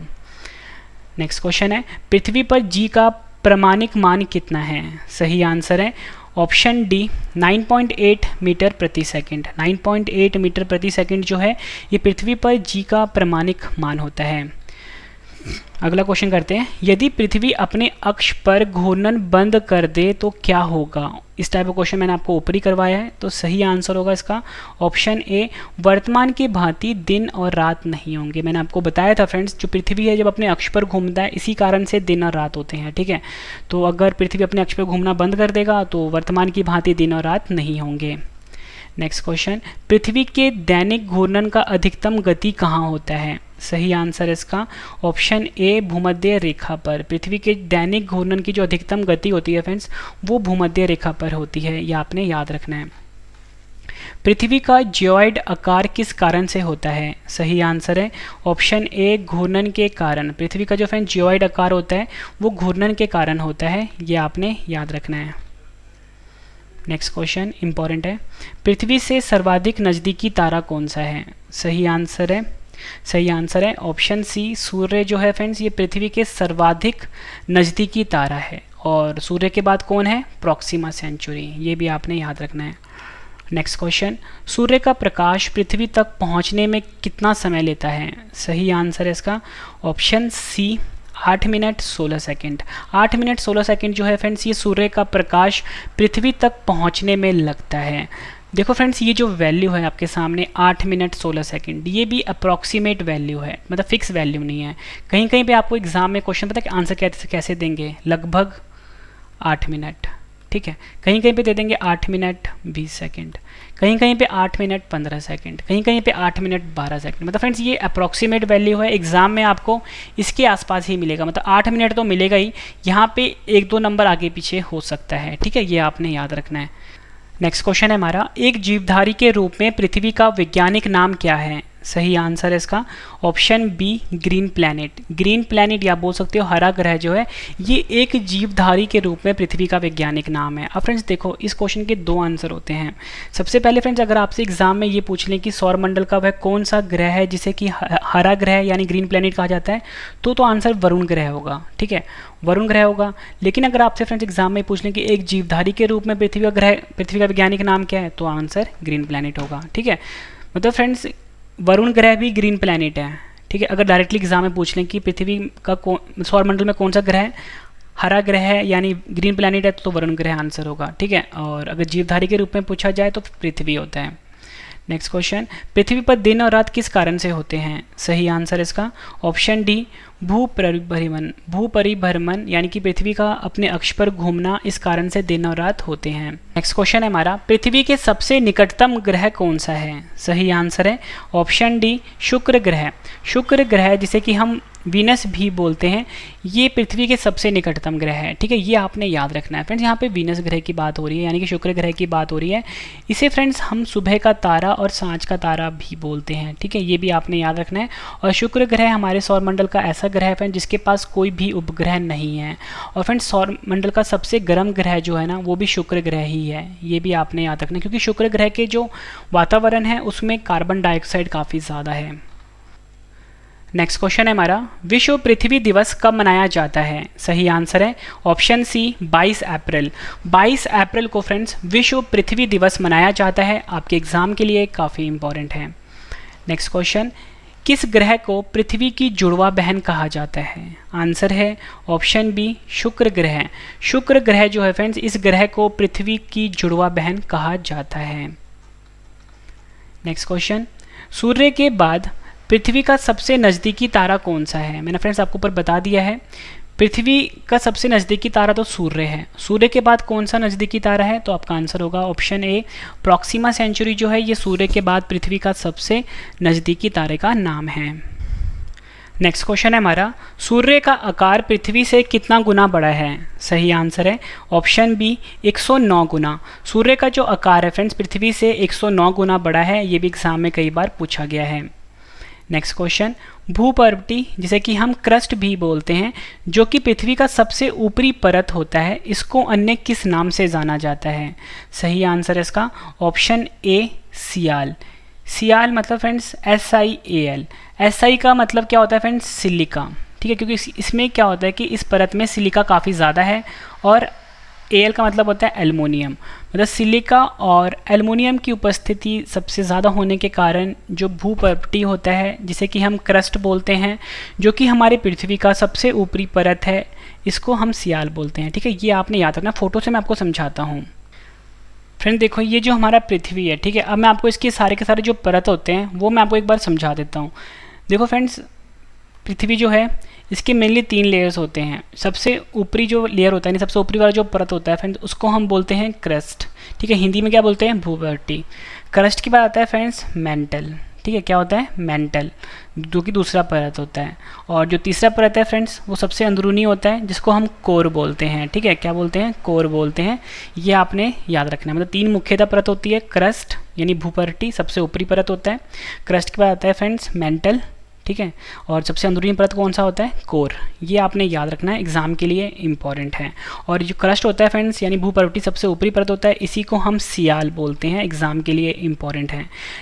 नेक्स्ट क्वेश्चन है, पृथ्वी पर जी का प्रमाणिक मान कितना है। सही आंसर है ऑप्शन डी 9.8 मीटर प्रति सेकंड। 9.8 मीटर प्रति सेकंड जो है ये पृथ्वी पर जी का प्रमाणिक मान होता है। अगला क्वेश्चन करते हैं, यदि पृथ्वी अपने अक्ष पर घूर्णन बंद कर दे तो क्या होगा। इस टाइप का क्वेश्चन मैंने आपको ऊपर ही करवाया है। तो सही आंसर होगा इसका ऑप्शन ए वर्तमान की भांति दिन और रात नहीं होंगे। मैंने आपको बताया था फ्रेंड्स, जो पृथ्वी है जब अपने अक्ष पर घूमता है इसी कारण से दिन और रात होते हैं, ठीक है। तो अगर पृथ्वी अपने अक्ष पर घूमना बंद कर देगा तो वर्तमान की भांति दिन और रात नहीं होंगे। नेक्स्ट क्वेश्चन, पृथ्वी के दैनिक घूर्णन का अधिकतम गति कहाँ होता है। सही आंसर इसका ऑप्शन ए भूमध्य रेखा पर। पृथ्वी के दैनिक घूर्णन की जो अधिकतम गति होती है फ्रेंड्स वो भूमध्य रेखा पर होती है, ये आपने याद रखना है। पृथ्वी का जियोइड आकार किस कारण से होता है। सही आंसर है ऑप्शन ए घूर्णन के कारण। पृथ्वी का जो फ्रेंड्स जियोइड आकार होता है वो घूर्णन के कारण होता है, ये आपने याद रखना है। नेक्स्ट क्वेश्चन इंपॉर्टेंट है, पृथ्वी से सर्वाधिक नज़दीकी तारा कौन सा है। सही आंसर है ऑप्शन सी सूर्य जो है फ्रेंड्स ये पृथ्वी के सर्वाधिक नज़दीकी तारा है। और सूर्य के बाद कौन है? प्रॉक्सिमा सेंचुरी, ये भी आपने याद रखना है। नेक्स्ट क्वेश्चन, सूर्य का प्रकाश पृथ्वी तक पहुंचने में कितना समय लेता है। सही आंसर है इसका option C 8 minute 16 second. 8 minute 16 second जो है फ्रेंड्स ये सूर्य का प्रकाश पृथ्वी तक पहुंचने में लगता है। देखो फ्रेंड्स ये जो वैल्यू है आपके सामने 8 मिनट 16 सेकंड, ये भी अप्रॉक्सीमेट वैल्यू है, मतलब फिक्स वैल्यू नहीं है। कहीं कहीं पे आपको एग्जाम में क्वेश्चन पता है कि आंसर कैसे देंगे, लगभग 8 मिनट, ठीक है। कहीं कहीं पे दे देंगे 8 मिनट 20 सेकंड, कहीं कहीं पे 8 मिनट 15 सेकंड, कहीं कहीं पे 8 मिनट 12 सेकंड। मतलब फ्रेंड्स ये अप्रॉक्सीमेट वैल्यू है, एग्जाम में आपको इसके आसपास ही मिलेगा, मतलब 8 मिनट तो मिलेगा ही, यहाँ पे 1-2 नंबर आगे पीछे हो सकता है, ठीक है, ये आपने याद रखना है। नेक्स्ट क्वेश्चन है हमारा, एक जीवधारी के रूप में पृथ्वी का वैज्ञानिक नाम क्या है? सही आंसर है इसका option B green planet. Green planet या बोल सकते हो हरा ग्रह जो है ये एक जीवधारी के रूप में पृथ्वी का वैज्ञानिक नाम है। अब फ्रेंड्स देखो इस क्वेश्चन के 2 आंसर होते हैं। सबसे पहले फ्रेंड्स अगर आपसे एग्जाम में ये पूछ लें कि सौरमंडल का वह कौन सा ग्रह है जिसे कि हरा ग्रह यानी ग्रीन प्लैनेट कहा जाता है, तो आंसर वरुण ग्रह होगा, ठीक है, वरुण ग्रह होगा। लेकिन अगर आपसे फ्रेंड्स एग्जाम में पूछ लें कि एक जीवधारी के रूप में पृथ्वी का वैज्ञानिक नाम क्या है, तो आंसर ग्रीन प्लैनेट होगा, ठीक है। मतलब फ्रेंड्स वरुण ग्रह भी ग्रीन प्लैनेट है, ठीक है। अगर डायरेक्टली एग्जाम में पूछ लें कि पृथ्वी का सौरमंडल में कौन सा ग्रह है, हरा ग्रह है यानी ग्रीन प्लैनेट है, तो वरुण ग्रह आंसर होगा, ठीक है। और अगर जीवधारी के रूप में पूछा जाए तो पृथ्वी होता है। नेक्स्ट क्वेश्चन, पृथ्वी पर दिन और रात किस कारण से होते हैं? सही आंसर इसका ऑप्शन डी भूपरिभ्रमण यानी कि पृथ्वी का अपने अक्ष पर घूमना, इस कारण से दिन और रात होते हैं। नेक्स्ट क्वेश्चन है हमारा, पृथ्वी के सबसे निकटतम ग्रह कौन सा है? सही आंसर है ऑप्शन डी शुक्र ग्रह। शुक्र ग्रह जिसे कि हम वीनस भी बोलते हैं, ये पृथ्वी के सबसे निकटतम ग्रह है, ठीक है, ये आपने याद रखना है। फ्रेंड्स यहाँ पे वीनस ग्रह की बात हो रही है यानी कि शुक्र ग्रह की बात हो रही है। इसे फ्रेंड्स हम सुबह का तारा और सांझ का तारा भी बोलते हैं, ठीक है, ये भी आपने याद रखना है। और शुक्र ग्रह हमारे सौरमंडल का ऐसा ग्रह है फ्रेंड जिसके पास कोई भी उपग्रह नहीं है। और फ्रेंड्स सौरमंडल का सबसे गर्म ग्रह जो है ना वो भी शुक्र ग्रह ही है, ये भी आपने याद रखना है, क्योंकि शुक्र ग्रह के जो वातावरण है उसमें कार्बन डाइऑक्साइड काफ़ी ज़्यादा है। नेक्स्ट क्वेश्चन है हमारा, विश्व पृथ्वी दिवस कब मनाया जाता है? सही आंसर है ऑप्शन सी 22 अप्रैल। 22 अप्रैल को फ्रेंड्स विश्व पृथ्वी दिवस मनाया जाता है, आपके एग्जाम के लिए काफ़ी इंपॉर्टेंट है। नेक्स्ट क्वेश्चन, किस ग्रह को पृथ्वी की जुड़वा बहन कहा जाता है? आंसर है ऑप्शन बी शुक्र ग्रह। शुक्र ग्रह जो है फ्रेंड्स इस ग्रह को पृथ्वी की जुड़वा बहन कहा जाता है। नेक्स्ट क्वेश्चन, सूर्य के बाद पृथ्वी का सबसे नज़दीकी तारा कौन सा है? मैंने फ्रेंड्स आपको ऊपर बता दिया है, पृथ्वी का सबसे नज़दीकी तारा तो सूर्य है। सूर्य के बाद कौन सा नज़दीकी तारा है? तो आपका आंसर होगा ऑप्शन ए प्रॉक्सिमा सेंचुरी जो है ये सूर्य के बाद पृथ्वी का सबसे नज़दीकी तारे का नाम है। नेक्स्ट क्वेश्चन है हमारा, सूर्य का आकार पृथ्वी से कितना गुना बड़ा है? सही आंसर है ऑप्शन बी 109 गुना। सूर्य का जो आकार है फ्रेंड्स पृथ्वी से 109 गुना बड़ा है, ये भी एग्जाम में कई बार पूछा गया है। नेक्स्ट क्वेश्चन, भूपर्वती जिसे कि हम क्रस्ट भी बोलते हैं जो कि पृथ्वी का सबसे ऊपरी परत होता है, इसको अन्य किस नाम से जाना जाता है? सही आंसर है इसका ऑप्शन ए सियाल। सियाल मतलब फ्रेंड्स SIAL। SI का मतलब क्या होता है फ्रेंड्स सिलिका, ठीक है, क्योंकि इसमें क्या होता है कि इस परत में सिलिका काफ़ी ज़्यादा है, और AL का मतलब होता है एल्युमिनियम। मतलब सिलिका और एल्युमिनियम की उपस्थिति सबसे ज़्यादा होने के कारण जो भूपर्वती होता है जिसे कि हम क्रस्ट बोलते हैं, जो कि हमारे पृथ्वी का सबसे ऊपरी परत है, इसको हम सियाल बोलते हैं, ठीक है, ये आपने याद रखना। फोटो से मैं आपको समझाता हूँ। फ्रेंड देखो ये जो हमारा पृथ्वी है, ठीक है, अब मैं आपको इसके सारे के सारे जो परत होते हैं वो मैं आपको एक बार समझा देता हूँ। देखो फ्रेंड्स पृथ्वी जो है इसके मेनली 3 लेयर्स होते हैं। सबसे ऊपरी जो लेयर होता है यानी सबसे ऊपरी वाला जो परत होता है फ्रेंड्स उसको हम बोलते हैं क्रस्ट, ठीक है, हिंदी में क्या बोलते हैं भूपर्वती। क्रस्ट के बाद आता है फ्रेंड्स मेंटल, ठीक है, क्या होता है मेंटल, जो कि दूसरा परत होता है। और जो तीसरा परत है फ्रेंड्स वो सबसे अंदरूनी होता है जिसको हम कोर बोलते हैं, ठीक है, क्या बोलते हैं कोर बोलते हैं, ये आपने याद रखना है। मतलब 3 मुख्यतः परत होती है, क्रस्ट यानी भूपर्वती सबसे ऊपरी परत होता है, क्रस्ट के बाद आता है फ्रेंड्स मेंटल, ठीक है, और सबसे अंदरूनी परत कौन सा होता है कोर, ये आपने याद रखना है, एग्जाम के लिए इंपॉर्टेंट है। और जो क्रस्ट होता है फ्रेंड्स यानी भूपर्वती सबसे ऊपरी परत होता है, इसी को हम सियाल बोलते हैं, एग्जाम के लिए इंपॉर्टेंट है।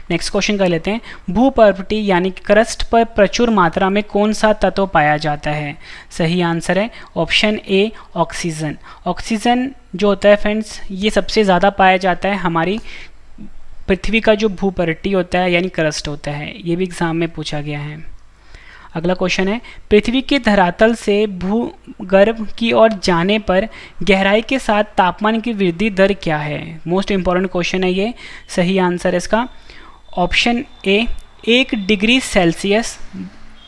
नेक्स्ट क्वेश्चन कर लेते हैं, भूपर्वती यानी क्रस्ट पर प्रचुर मात्रा में कौन सा तत्व पाया जाता है? सही आंसर है ऑप्शन ए ऑक्सीजन। ऑक्सीजन जो होता है फ्रेंड्स ये सबसे ज़्यादा पाया जाता है हमारी पृथ्वी का जो भूपर्वती होता है यानी क्रस्ट होता है, ये भी एग्जाम में पूछा गया है। अगला क्वेश्चन है, पृथ्वी के धरातल से भूगर्भ की ओर जाने पर गहराई के साथ तापमान की वृद्धि दर क्या है? मोस्ट इंपॉर्टेंट क्वेश्चन है ये। सही आंसर है इसका ऑप्शन ए, 1 डिग्री सेल्सियस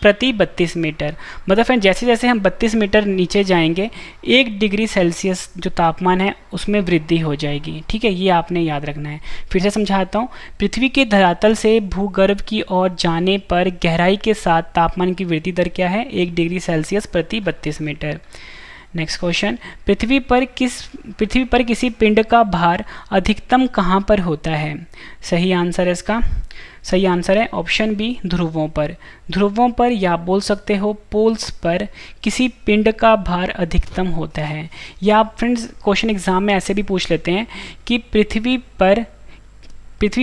प्रति 32 मीटर। मतलब फ्रेंड जैसे जैसे हम 32 मीटर नीचे जाएंगे 1 डिग्री सेल्सियस जो तापमान है उसमें वृद्धि हो जाएगी। ठीक है, ये आपने याद रखना है। फिर से समझाता हूँ, पृथ्वी के धरातल से भूगर्भ की ओर जाने पर गहराई के साथ तापमान की वृद्धि दर क्या है? 1 डिग्री सेल्सियस प्रति 32 मीटर। नेक्स्ट क्वेश्चन, पृथ्वी पर किसी पिंड का भार अधिकतम कहाँ पर होता है? सही आंसर है इसका, सही आंसर है ऑप्शन बी, ध्रुवों पर। ध्रुवों पर या बोल सकते हो पोल्स पर किसी पिंड का भार अधिकतम होता है। या आप फ्रेंड्स क्वेश्चन एग्जाम में ऐसे भी पूछ लेते हैं कि पृथ्वी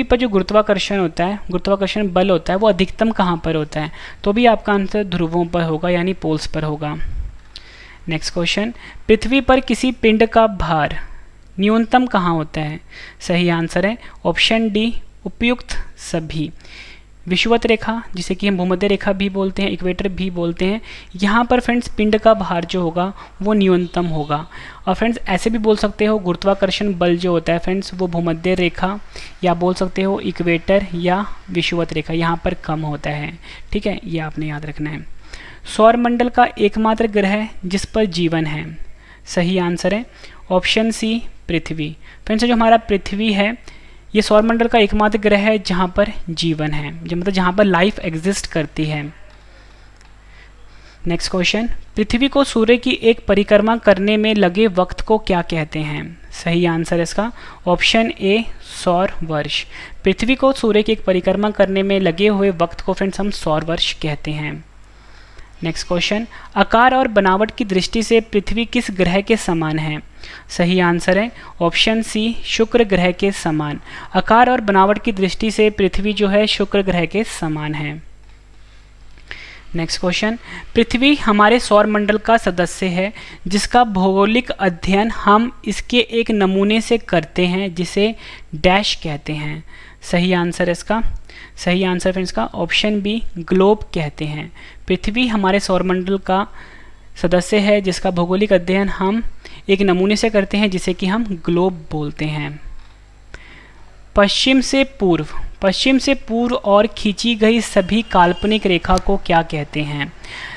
पर जो गुरुत्वाकर्षण होता है, गुरुत्वाकर्षण बल होता है, वो अधिकतम कहाँ पर होता है? तो भी आपका आंसर ध्रुवों पर होगा, यानी पोल्स पर होगा। नेक्स्ट क्वेश्चन, पृथ्वी पर किसी पिंड का भार न्यूनतम कहाँ होता है? सही आंसर है ऑप्शन डी, उपयुक्त सभी। विषुवत रेखा, जिसे कि हम भूमध्य रेखा भी बोलते हैं, इक्वेटर भी बोलते हैं, यहाँ पर फ्रेंड्स पिंड का भार जो होगा वो न्यूनतम होगा। और फ्रेंड्स ऐसे भी बोल सकते हो गुरुत्वाकर्षण बल जो होता है फ्रेंड्स वो भूमध्य रेखा या बोल सकते हो इक्वेटर या विषुवत रेखा, यहाँ पर कम होता है। ठीक है, ये आपने याद रखना है। सौरमंडल का एकमात्र ग्रह जिस पर जीवन है? सही आंसर है ऑप्शन सी, पृथ्वी। फ्रेंड्स जो हमारा पृथ्वी है ये सौरमंडल का एकमात्र ग्रह है जहाँ पर जीवन है, जो मतलब जहाँ पर लाइफ एग्जिस्ट करती है। नेक्स्ट क्वेश्चन, पृथ्वी को सूर्य की एक परिक्रमा करने में लगे वक्त को क्या कहते हैं? सही आंसर है इसका ऑप्शन ए, सौर वर्ष। पृथ्वी को सूर्य की एक परिक्रमा करने में लगे हुए वक्त को फ्रेंड्स हम सौर वर्ष कहते हैं। नेक्स्ट क्वेश्चन, आकार और बनावट की दृष्टि से पृथ्वी किस ग्रह के समान है? सही आंसर है ऑप्शन सी, शुक्र ग्रह के समान। आकार और बनावट की दृष्टि से पृथ्वी जो है शुक्र ग्रह के समान है। नेक्स्ट क्वेश्चन, पृथ्वी हमारे सौरमंडल का सदस्य है जिसका भौगोलिक अध्ययन हम इसके एक नमूने से करते हैं जिसे डैश कहते हैं। सही आंसर है इसका, सही आंसर फ्रेंड्स का ऑप्शन बी, ग्लोब कहते हैं। पृथ्वी हमारे सौरमंडल का सदस्य है जिसका भौगोलिक अध्ययन हम एक नमूने से करते हैं जिसे कि हम ग्लोब बोलते हैं। पश्चिम से पूर्व और खींची गई सभी काल्पनिक रेखा को क्या कहते हैं?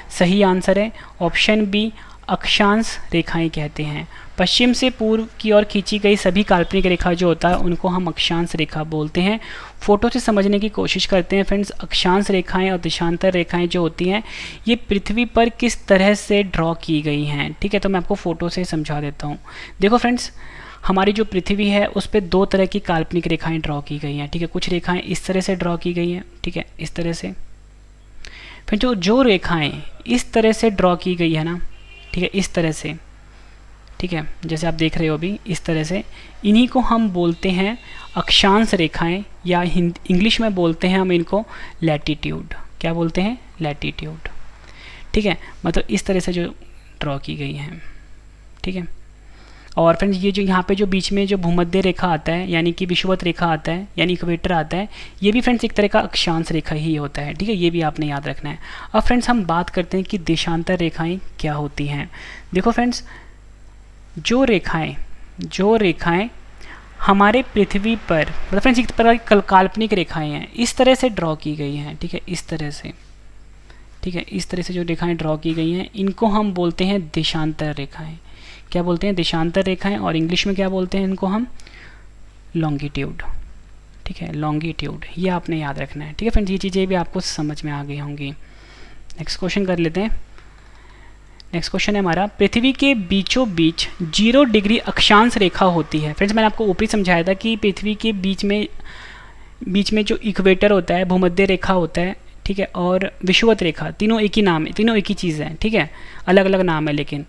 सही आंसर है ऑप्शन बी, अक्षांश रेखाएं कहते हैं। पश्चिम से पूर्व की ओर खींची गई सभी काल्पनिक रेखा जो होता है उनको हम अक्षांश रेखा बोलते हैं। फोटो से समझने की कोशिश करते हैं फ्रेंड्स। अक्षांश रेखाएं और देशांतर रेखाएं जो होती हैं ये पृथ्वी पर किस तरह से ड्रॉ की गई हैं। ठीक है, तो मैं आपको फ़ोटो से समझा देता हूँ। देखो फ्रेंड्स, हमारी जो पृथ्वी है उस पर 2 तरह की काल्पनिक रेखाएं ड्रॉ की गई हैं। ठीक है, कुछ रेखाएं इस तरह से ड्रॉ की गई हैं, ठीक है, इस तरह से। फिर जो रेखाएं इस तरह से ड्रॉ की गई है ना, ठीक है, इस तरह से, ठीक है, जैसे आप देख रहे हो अभी इस तरह से, इन्हीं को हम बोलते हैं अक्षांश रेखाएं, या इंग्लिश में बोलते हैं हम इनको लैटिट्यूड। क्या बोलते हैं? लैटिट्यूड। ठीक है, मतलब इस तरह से जो ड्रॉ की गई हैं। ठीक है, और फ्रेंड्स ये जो यहाँ पे जो बीच में जो भूमध्य रेखा आता है यानी कि विषुवत रेखा आता है यानी इक्वेटर आता है, ये भी फ्रेंड्स एक तरह का अक्षांश रेखा ही होता है। ठीक है, ये भी आपने याद रखना है। अब फ्रेंड्स हम बात करते हैं कि देशांतर रेखाएं क्या होती हैं। देखो फ्रेंड्स, जो रेखाएं हमारे पृथ्वी पर, मतलब फ्रेंड्स एक तरह की काल्पनिक रेखाएं हैं, इस तरह से ड्रॉ की गई हैं। ठीक है, इस तरह से, ठीक है, इस तरह से जो रेखाएं ड्रॉ की गई हैं इनको हम बोलते हैं देशांतर रेखाएं। क्या बोलते हैं? देशांतर रेखाएं। और इंग्लिश में क्या बोलते हैं इनको हम? लॉन्गिट्यूड। ठीक है, लॉन्गिट्यूड, ये आपने याद रखना है। ठीक है फ्रेंड्स, ये चीज़ें भी आपको समझ में आ गई होंगी। नेक्स्ट क्वेश्चन कर लेते हैं। नेक्स्ट क्वेश्चन है हमारा, पृथ्वी के बीचों बीच 0 डिग्री अक्षांश रेखा होती है। फ्रेंड्स मैंने आपको ऊपरी समझाया था कि पृथ्वी के बीच में जो इक्वेटर होता है, भूमध्य रेखा होता है, ठीक है, और विषुवत रेखा, तीनों एक ही नाम है, तीनों एक ही चीज़ है। ठीक है, अलग अलग नाम है लेकिन,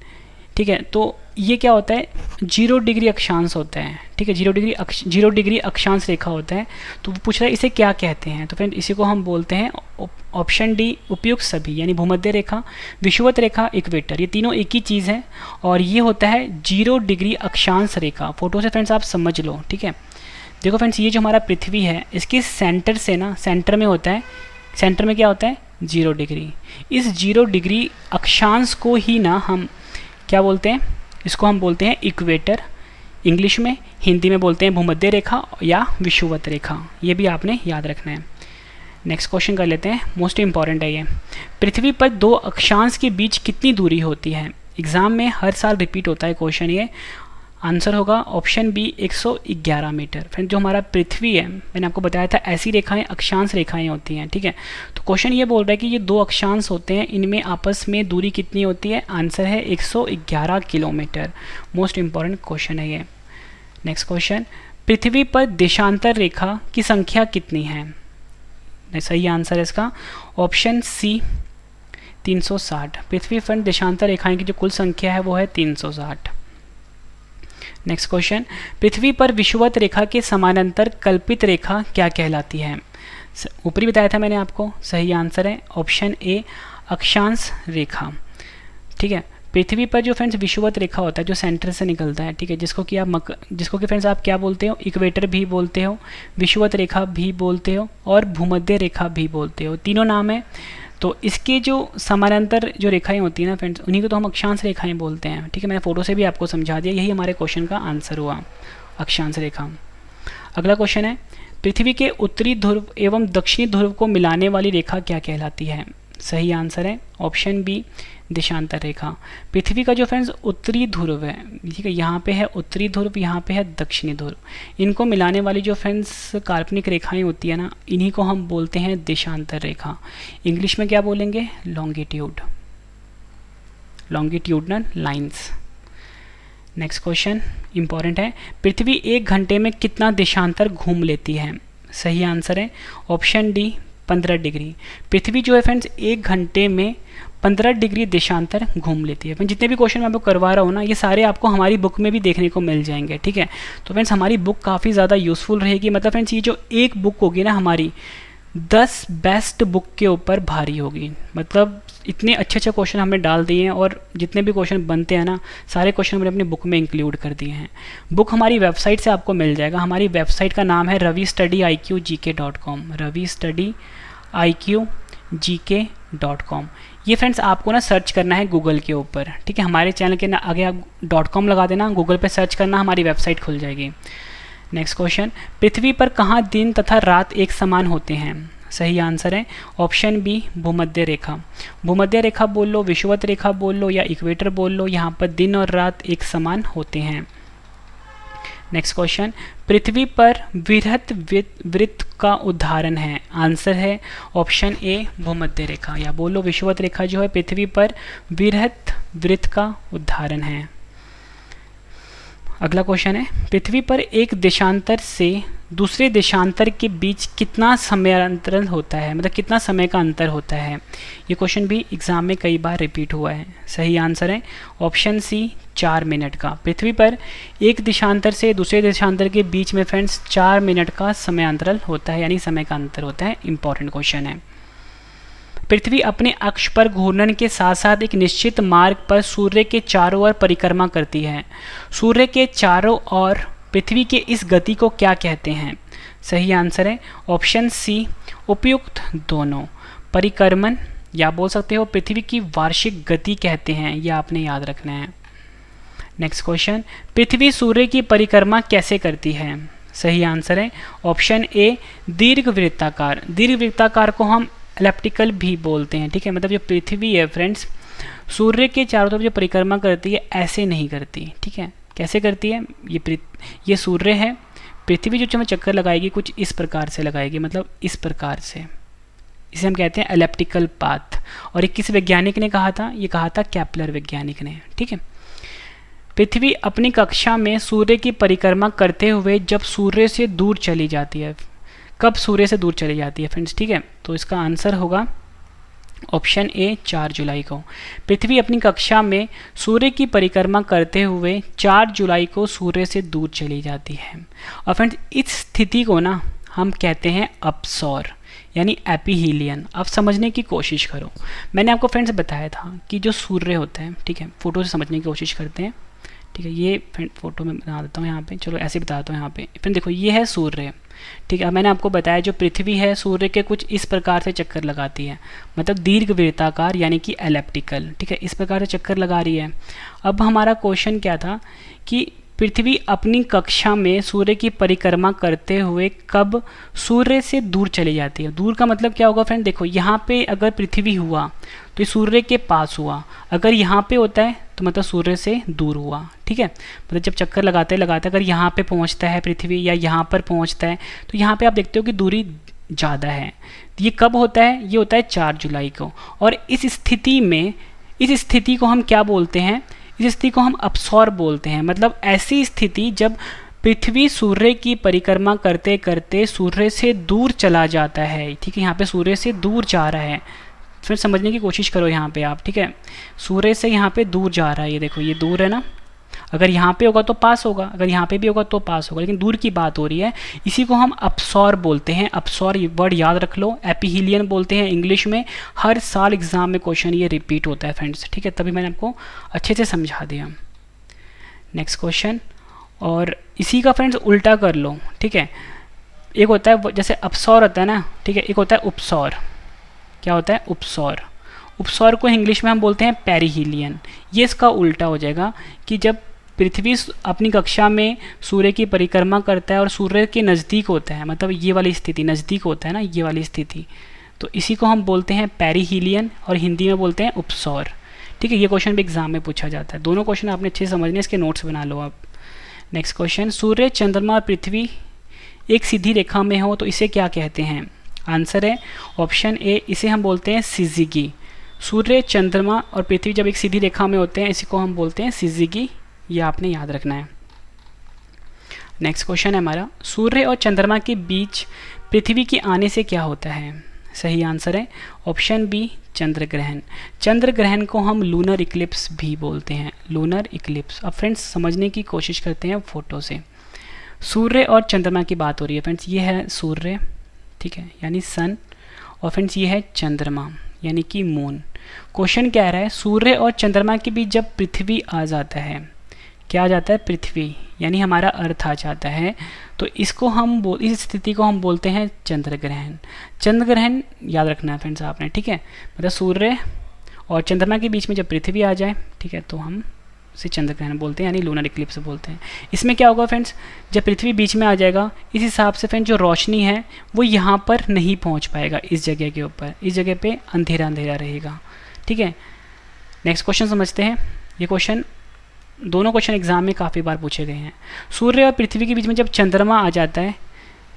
ठीक है, तो ये क्या होता है? 0 डिग्री अक्षांश होता है। ठीक है, 0 डिग्री अक्षांश रेखा होता है। तो वो पूछ रहा है इसे क्या कहते हैं? तो फ्रेंड इसी को हम बोलते हैं ऑप्शन डी, उपयुक्त सभी, यानी भूमध्य रेखा, विषुवत रेखा, इक्वेटर, ये तीनों एक ही चीज़ है और ये होता है 0 डिग्री अक्षांश रेखा। फोटो से फ्रेंड्स आप समझ लो। ठीक है, देखो फ्रेंड्स, ये जो हमारा पृथ्वी है इसके सेंटर से ना, सेंटर में होता है, सेंटर में क्या होता है? 0 डिग्री। इस 0 डिग्री अक्षांश को ही ना हम क्या बोलते हैं, इसको हम बोलते हैं इक्वेटर इंग्लिश में, हिंदी में बोलते हैं भूमध्य रेखा या विषुवत रेखा। ये भी आपने याद रखना है। नेक्स्ट क्वेश्चन कर लेते हैं, मोस्ट इंपॉर्टेंट है ये। पृथ्वी पर दो अक्षांश के बीच कितनी दूरी होती है? एग्जाम में हर साल रिपीट होता है क्वेश्चन ये। आंसर होगा ऑप्शन बी 111 मीटर। फिर जो हमारा पृथ्वी है, मैंने आपको बताया था ऐसी रेखाएं अक्षांश रेखाएं होती हैं, ठीक है। तो क्वेश्चन ये बोल रहा है कि ये दो अक्षांश होते हैं, इनमें आपस में दूरी कितनी होती है? आंसर है 111 किलोमीटर। मोस्ट इंपॉर्टेंट क्वेश्चन है ये। नेक्स्ट क्वेश्चन, पृथ्वी पर देशांतर रेखा की संख्या कितनी है? सही आंसर है इसका ऑप्शन सी 360। पृथ्वी पर देशांतर रेखाएं की जो कुल संख्या है वो है 360। नेक्स्ट क्वेश्चन, पृथ्वी पर विषुवत रेखा के समानांतर कल्पित रेखा क्या कहलाती है? ऊपरी बताया था मैंने आपको, सही आंसर है ऑप्शन ए अक्षांश रेखा, ठीक है। पृथ्वी पर जो फ्रेंड्स विषुवत रेखा होता है जो सेंटर से निकलता है, ठीक है, जिसको कि फ्रेंड्स आप क्या बोलते हो? इक्वेटर भी बोलते हो, विषुवत रेखा भी बोलते हो और भूमध्य रेखा भी बोलते हो, तीनों नाम है। तो इसके जो समानांतर जो रेखाएं होती हैं ना फ्रेंड्स, उन्हीं को तो हम अक्षांश रेखाएं बोलते हैं, ठीक है। मैंने फोटो से भी आपको समझा दिया, यही हमारे क्वेश्चन का आंसर हुआ, अक्षांश रेखा। अगला क्वेश्चन है, पृथ्वी के उत्तरी ध्रुव एवं दक्षिणी ध्रुव को मिलाने वाली रेखा क्या कहलाती है? सही आंसर है ऑप्शन बी देशांतर रेखा। पृथ्वी का जो फ्रेंड्स उत्तरी ध्रुव है, ठीक है, यहाँ पे है उत्तरी ध्रुव, यहाँ पे है दक्षिणी ध्रुव, इनको मिलाने वाली जो फ्रेंड्स काल्पनिक रेखाएं होती है ना, इन्हीं को हम बोलते हैं देशांतर रेखा। इंग्लिश में क्या बोलेंगे? Longitude, longitudinal lines. Next question important है, पृथ्वी 1 घंटे में कितना देशांतर घूम लेती है? सही आंसर है ऑप्शन डी 15 डिग्री। पृथ्वी जो है फ्रेंड्स 1 घंटे में 15 डिग्री देशांतर घूम लेती है। फ्रेंड्स जितने भी क्वेश्चन मैं आपको करवा रहा हूँ ना, ये सारे आपको हमारी बुक में भी देखने को मिल जाएंगे, ठीक है। तो फ्रेंड्स हमारी बुक काफ़ी ज़्यादा यूज़फुल रहेगी। मतलब फ्रेंड्स ये जो एक बुक होगी ना हमारी, 10 बेस्ट बुक के ऊपर भारी होगी। मतलब इतने अच्छे अच्छे क्वेश्चन हमने डाल दिए हैं और जितने भी क्वेश्चन बनते हैं ना, सारे क्वेश्चन हमने अपनी बुक में इंक्लूड कर दिए हैं। बुक हमारी वेबसाइट से आपको मिल जाएगा। हमारी वेबसाइट का नाम है ravistudy.iqgk.com, ravistudy.iqgk.com। ये फ्रेंड्स आपको ना सर्च करना है गूगल के ऊपर, ठीक है। हमारे चैनल के आगे आप .com लगा देना, गूगल पे सर्च करना, हमारी वेबसाइट खुल जाएगी। नेक्स्ट क्वेश्चन, पृथ्वी पर कहाँ दिन तथा रात एक समान होते हैं? सही आंसर है ऑप्शन बी भूमध्य रेखा। भूमध्य रेखा बोल लो, विषुवत रेखा बोल लो या इक्वेटर बोल लो, यहाँ पर दिन और रात एक समान होते हैं। नेक्स्ट क्वेश्चन, पृथ्वी पर वृहत वृत्त का उदाहरण है? आंसर है ऑप्शन ए भूमध्य रेखा, या बोलो विषुवत रेखा जो है पृथ्वी पर वृहत वृत्त का उदाहरण है। अगला क्वेश्चन है, पृथ्वी पर एक देशांतर से दूसरे देशांतर के बीच कितना समयांतर होता है? मतलब कितना समय का अंतर होता है? ये क्वेश्चन भी एग्जाम में कई बार रिपीट हुआ है। सही आंसर है ऑप्शन सी 4 मिनट का। पृथ्वी पर एक देशांतर से दूसरे देशांतर के बीच में फ्रेंड्स 4 मिनट का समयांतराल होता है, यानी समय का अंतर होता है। इंपॉर्टेंट क्वेश्चन है। पृथ्वी अपने अक्ष पर घूर्णन के साथ साथ एक निश्चित मार्ग पर सूर्य के चारों ओर परिक्रमा करती है। सूर्य के चारों ओर पृथ्वी के इस गति को क्या कहते हैं? सही आंसर है ऑप्शन सी उपयुक्त दोनों। परिक्रमण या बोल सकते हो पृथ्वी की वार्षिक गति कहते हैं, यह आपने याद रखना है। नेक्स्ट क्वेश्चन, पृथ्वी सूर्य की परिक्रमा कैसे करती है? सही आंसर है ऑप्शन ए दीर्घवृत्ताकार। दीर्घवृत्ताकार को हम एलिप्टिकल भी बोलते हैं, ठीक है। मतलब जो पृथ्वी है फ्रेंड्स सूर्य के चारों तरफ जो परिक्रमा करती है ऐसे नहीं करती, ठीक है। कैसे करती है? ये सूर्य है, पृथ्वी जो हमें चक्कर लगाएगी कुछ इस प्रकार से लगाएगी, मतलब इस प्रकार से। इसे हम कहते हैं एलिप्टिकल पाथ। और ये किस वैज्ञानिक ने कहा था? ये कहा था केपलर वैज्ञानिक ने, ठीक है। पृथ्वी अपनी कक्षा में सूर्य की परिक्रमा करते हुए जब सूर्य से दूर चली जाती है, कब सूर्य से दूर चली जाती है फ्रेंड्स, ठीक है। तो इसका आंसर होगा ऑप्शन ए 4 जुलाई को। पृथ्वी अपनी कक्षा में सूर्य की परिक्रमा करते हुए 4 जुलाई को सूर्य से दूर चली जाती है। और फ्रेंड्स इस स्थिति को ना हम कहते हैं अपसौर यानी एपीहीलियन। अब समझने की कोशिश करो। मैंने आपको फ्रेंड्स बताया था कि जो सूर्य होता है, ठीक है, फोटो से समझने की कोशिश करते हैं, ठीक है। ये फोटो में बना देता हूँ यहाँ पे, चलो ऐसे बता देता हूँ यहाँ पे। फ्रेंड देखो ये है सूर्य, ठीक है। अब मैंने आपको बताया जो पृथ्वी है सूर्य के कुछ इस प्रकार से चक्कर लगाती है, मतलब दीर्घवृत्ताकार यानी कि एलिप्टिकल। ठीक है, इस प्रकार से चक्कर लगा रही है। अब हमारा क्वेश्चन क्या था कि पृथ्वी अपनी कक्षा में सूर्य की परिक्रमा करते हुए कब सूर्य से दूर चली जाती है। दूर का मतलब क्या होगा फ्रेंड, देखो यहाँ पे अगर पृथ्वी हुआ तो ये सूर्य के पास हुआ, अगर यहाँ पे होता है तो मतलब सूर्य से दूर हुआ। ठीक है, मतलब जब चक्कर लगाते लगाते अगर यहाँ पे पहुँचता है पृथ्वी या यहाँ पर पहुँचता है तो यहाँ पे आप देखते हो कि दूरी ज़्यादा है। तो ये कब होता है, ये होता है 4 जुलाई को। और इस स्थिति को हम क्या बोलते हैं, इस स्थिति को हम अपसौर बोलते हैं। मतलब ऐसी स्थिति जब पृथ्वी सूर्य की परिक्रमा करते करते सूर्य से दूर चला जाता है। ठीक है, यहाँ पे सूर्य से दूर जा रहा है, फिर समझने की कोशिश करो यहाँ पे आप। ठीक है, सूर्य से यहाँ पे दूर जा रहा है, ये देखो ये दूर है ना, अगर यहाँ पे होगा तो पास होगा, अगर यहाँ पे भी होगा तो पास होगा, लेकिन दूर की बात हो रही है। इसी को हम अपसौर बोलते हैं। अपसौर ये वर्ड याद रख लो, एपिहीलियन बोलते हैं इंग्लिश में। हर साल एग्जाम में क्वेश्चन ये रिपीट होता है फ्रेंड्स। ठीक है, तभी मैंने आपको अच्छे से समझा दिया। नेक्स्ट क्वेश्चन, और इसी का फ्रेंड्स उल्टा कर लो। ठीक है, एक होता है जैसे अपसौर होता है ना, ठीक है, एक होता है उपसौर। क्या होता है, उपसौर। उपसौर को इंग्लिश में हम बोलते हैं पेरिहीलियन। ये इसका उल्टा हो जाएगा कि जब पृथ्वी अपनी कक्षा में सूर्य की परिक्रमा करता है और सूर्य के नज़दीक होता है, मतलब ये वाली स्थिति नज़दीक होता है ना, ये वाली स्थिति, तो इसी को हम बोलते हैं पेरिहीलियन और हिंदी में बोलते हैं उपसौर। ठीक है, ये क्वेश्चन भी एग्जाम में पूछा जाता है। दोनों क्वेश्चन आपने अच्छे से समझने, इसके नोट्स बना लो आप। नेक्स्ट क्वेश्चन, सूर्य चंद्रमा और पृथ्वी एक सीधी रेखा में हो तो इसे क्या कहते हैं। आंसर है ऑप्शन ए, इसे हम बोलते हैं सिजिगी। सूर्य चंद्रमा और पृथ्वी जब एक सीधी रेखा में होते हैं इसी को हम बोलते हैं सिजिगी, ये आपने याद रखना है। नेक्स्ट क्वेश्चन है हमारा, सूर्य और चंद्रमा के बीच पृथ्वी के आने से क्या होता है। सही आंसर है ऑप्शन बी, चंद्र ग्रहण। चंद्र ग्रहण को हम लूनर इक्लिप्स भी बोलते हैं, लूनर इक्लिप्स। अब फ्रेंड्स समझने की कोशिश करते हैं फोटो से। सूर्य और चंद्रमा की बात हो रही है फ्रेंड्स, ये है सूर्य, ठीक है, यानी सन, और फ्रेंड्स ये है चंद्रमा यानी कि मून। क्वेश्चन क्या रहा है, सूर्य और चंद्रमा के बीच जब पृथ्वी आ जाता है, क्या आ जाता है, पृथ्वी यानी हमारा अर्थ आ जाता है, तो इसको हम इस स्थिति को हम बोलते हैं चंद्र ग्रहण। चंद्र ग्रहण याद रखना है फ्रेंड्स आपने। ठीक है, मतलब सूर्य और चंद्रमा के बीच में जब पृथ्वी आ जाए, ठीक है, तो हम इसे चंद्र ग्रहण बोलते हैं यानी लूनर इक्लिप्स बोलते हैं। इसमें क्या होगा फ्रेंड्स, जब पृथ्वी बीच में आ जाएगा, इस हिसाब से फ्रेंड्स जो रोशनी है वो यहाँ पर नहीं पहुँच पाएगा, इस जगह के ऊपर, इस जगह पे अंधेरा अंधेरा रहेगा। ठीक है, नेक्स्ट क्वेश्चन समझते हैं। ये क्वेश्चन, दोनों क्वेश्चन एग्जाम में काफ़ी बार पूछे गए हैं। सूर्य और पृथ्वी के बीच में जब चंद्रमा आ जाता है,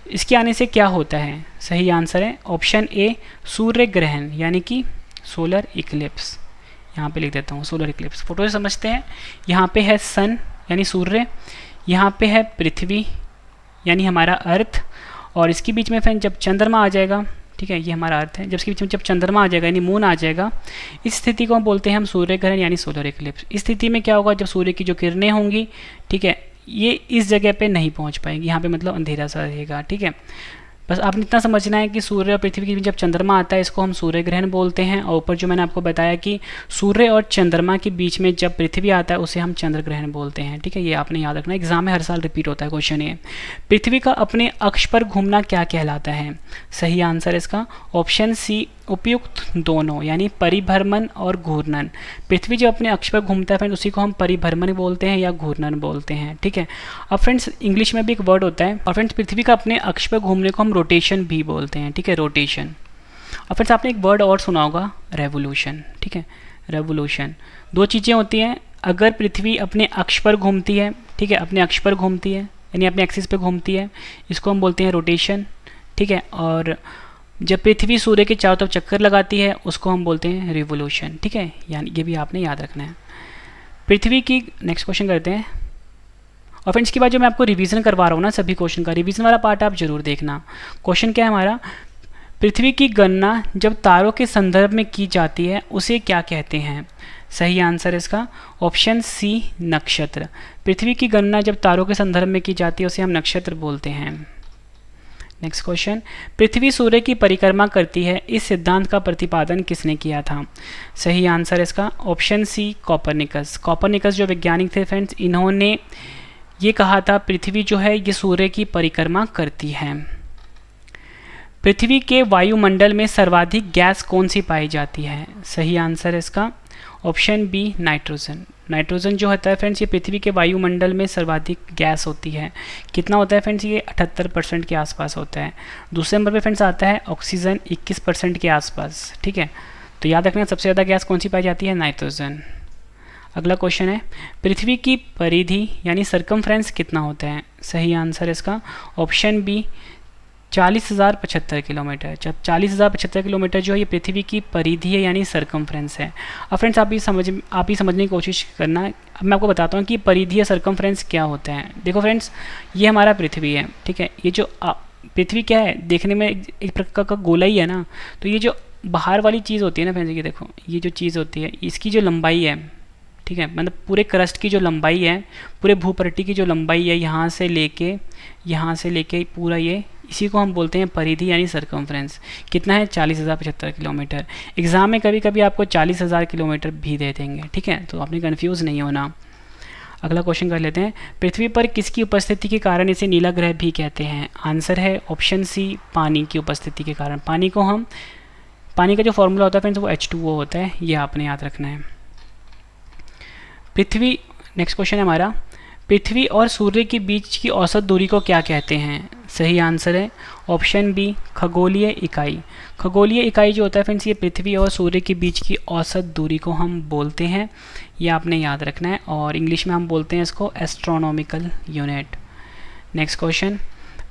इसके आने से क्या होता है। सही आंसर है ऑप्शन ए, सूर्य ग्रहण यानी कि सोलर इक्लिप्स। यहाँ पे लिख देता हूँ सोलर इक्लिप्स। फोटो से समझते हैं। यहाँ पे है सन यानी सूर्य, यहाँ पे है पृथ्वी यानी हमारा अर्थ, और इसके बीच में फिर जब चंद्रमा आ जाएगा, ठीक है, ये हमारा अर्थ है, जब इसके बीच में जब चंद्रमा आ जाएगा यानी मून आ जाएगा, इस स्थिति को हम बोलते हैं हम सूर्य ग्रहण यानी सोलर इक्लिप्स। इस स्थिति में क्या होगा, जब सूर्य की जो किरणें होंगी, ठीक है, ये इस जगह पे नहीं पहुंच पाएंगी, यहाँ पे मतलब अंधेरा सा रहेगा। ठीक है, बस आपने इतना समझना है कि सूर्य और पृथ्वी के बीच जब चंद्रमा आता है इसको हम सूर्य ग्रहण बोलते हैं, और ऊपर जो मैंने आपको बताया कि सूर्य और चंद्रमा के बीच में जब पृथ्वी आता है उसे हम चंद्र ग्रहण बोलते हैं। ठीक है, ये आपने याद रखना, एग्जाम में हर साल रिपीट होता है क्वेश्चन ये। पृथ्वी का अपने अक्ष पर घूमना क्या कहलाता है। सही आंसर इसका ऑप्शन सी, उपयुक्त दोनों यानी परिभ्रमण और घूर्णन। पृथ्वी जो अपने अक्ष पर घूमता है फ्रेंड्स उसी को हम परिभ्रमण बोलते हैं या घूर्णन बोलते हैं। ठीक है, अब फ्रेंड्स इंग्लिश में भी एक वर्ड होता है, और फ्रेंड्स पृथ्वी का अपने अक्ष पर घूमने को हम रोटेशन भी बोलते हैं। ठीक है, रोटेशन। और फ्रेंड्स आपने एक वर्ड और सुना होगा, रेवोल्यूशन। ठीक है, रेवोल्यूशन। दो चीज़ें होती हैं, अगर पृथ्वी अपने अक्ष पर घूमती है, ठीक है, अपने अक्ष पर घूमती है यानी अपने एक्सिस पर घूमती है, इसको हम बोलते हैं रोटेशन। ठीक है, और जब पृथ्वी सूर्य के चारों तरफ चक्कर लगाती है उसको हम बोलते हैं रिवोल्यूशन। ठीक है, यानी ये भी आपने याद रखना है। पृथ्वी की, नेक्स्ट क्वेश्चन करते हैं। और फ्रेंड्स, इसके बाद जो मैं आपको रिवीजन करवा रहा हूँ ना सभी क्वेश्चन का, रिवीजन वाला पार्ट आप जरूर देखना। क्वेश्चन क्या है हमारा, पृथ्वी की गणना जब तारों के संदर्भ में की जाती है उसे क्या कहते हैं। सही आंसर इसका ऑप्शन सी, नक्षत्र। पृथ्वी की गणना जब तारों के संदर्भ में की जाती है उसे हम नक्षत्र बोलते हैं। नेक्स्ट क्वेश्चन, पृथ्वी सूर्य की परिक्रमा करती है, इस सिद्धांत का प्रतिपादन किसने किया था। सही आंसर इसका ऑप्शन सी, कॉपरनिकस। कॉपरनिकस जो वैज्ञानिक थे फ्रेंड्स, इन्होंने ये कहा था पृथ्वी जो है ये सूर्य की परिक्रमा करती है। पृथ्वी के वायुमंडल में सर्वाधिक गैस कौन सी पाई जाती है? सही आंसर है इसका ऑप्शन बी नाइट्रोजन। नाइट्रोजन जो होता है फ्रेंड्स ये पृथ्वी के वायुमंडल में सर्वाधिक गैस होती है। कितना होता है फ्रेंड्स? ये 78% के आसपास होता है। दूसरे नंबर पे फ्रेंड्स आता है ऑक्सीजन 21% के आसपास। ठीक है, तो याद रखना सबसे ज़्यादा गैस कौन सी पाई जाती है? नाइट्रोजन। अगला क्वेश्चन है पृथ्वी की परिधि यानी सरकमफ्रेंस कितना होता है? सही आंसर है इसका ऑप्शन बी 40,075 किलोमीटर। 40,075 किलोमीटर जो है ये पृथ्वी की परिधि है यानी सरकमफ्रेंस है। अब फ्रेंड्स आप ही समझने की कोशिश करना। अब मैं आपको बताता हूँ कि परिधि या सरकमफ्रेंस क्या होता है। देखो फ्रेंड्स ये हमारा पृथ्वी है। ठीक है, ये जो पृथ्वी क्या है देखने में एक प्रकार का गोला ही है ना। तो ये जो बाहर वाली चीज़ होती है ना फ्रेंड्स, ये देखो ये जो चीज़ होती है इसकी जो लंबाई है, ठीक है, मतलब पूरे क्रस्ट की जो लंबाई है, पूरे भूपट्टी की जो लंबाई है यहाँ से लेके पूरा ये, इसी को हम बोलते हैं परिधि यानी सरकमफ्रेंस। कितना है? 40,075 किलोमीटर। एग्जाम में कभी कभी आपको 40,000 किलोमीटर भी दे देंगे। ठीक है, तो आपने कन्फ्यूज़ नहीं होना। अगला क्वेश्चन कर लेते हैं पृथ्वी पर किसकी उपस्थिति के कारण इसे नीला ग्रह भी कहते हैं? आंसर है ऑप्शन सी पानी की उपस्थिति के कारण। पानी का जो फॉर्मूला होता है फ्रेंड्स वो H2O होता है, ये आपने याद रखना है। नेक्स्ट क्वेश्चन है हमारा पृथ्वी और सूर्य के बीच की औसत दूरी को क्या कहते हैं? सही आंसर है ऑप्शन बी खगोलीय इकाई। खगोलीय इकाई जो होता है फ्रेंड्स ये पृथ्वी और सूर्य के बीच की औसत दूरी को हम बोलते हैं, ये आपने याद रखना है। और इंग्लिश में हम बोलते हैं इसको एस्ट्रोनॉमिकल यूनिट। नेक्स्ट क्वेश्चन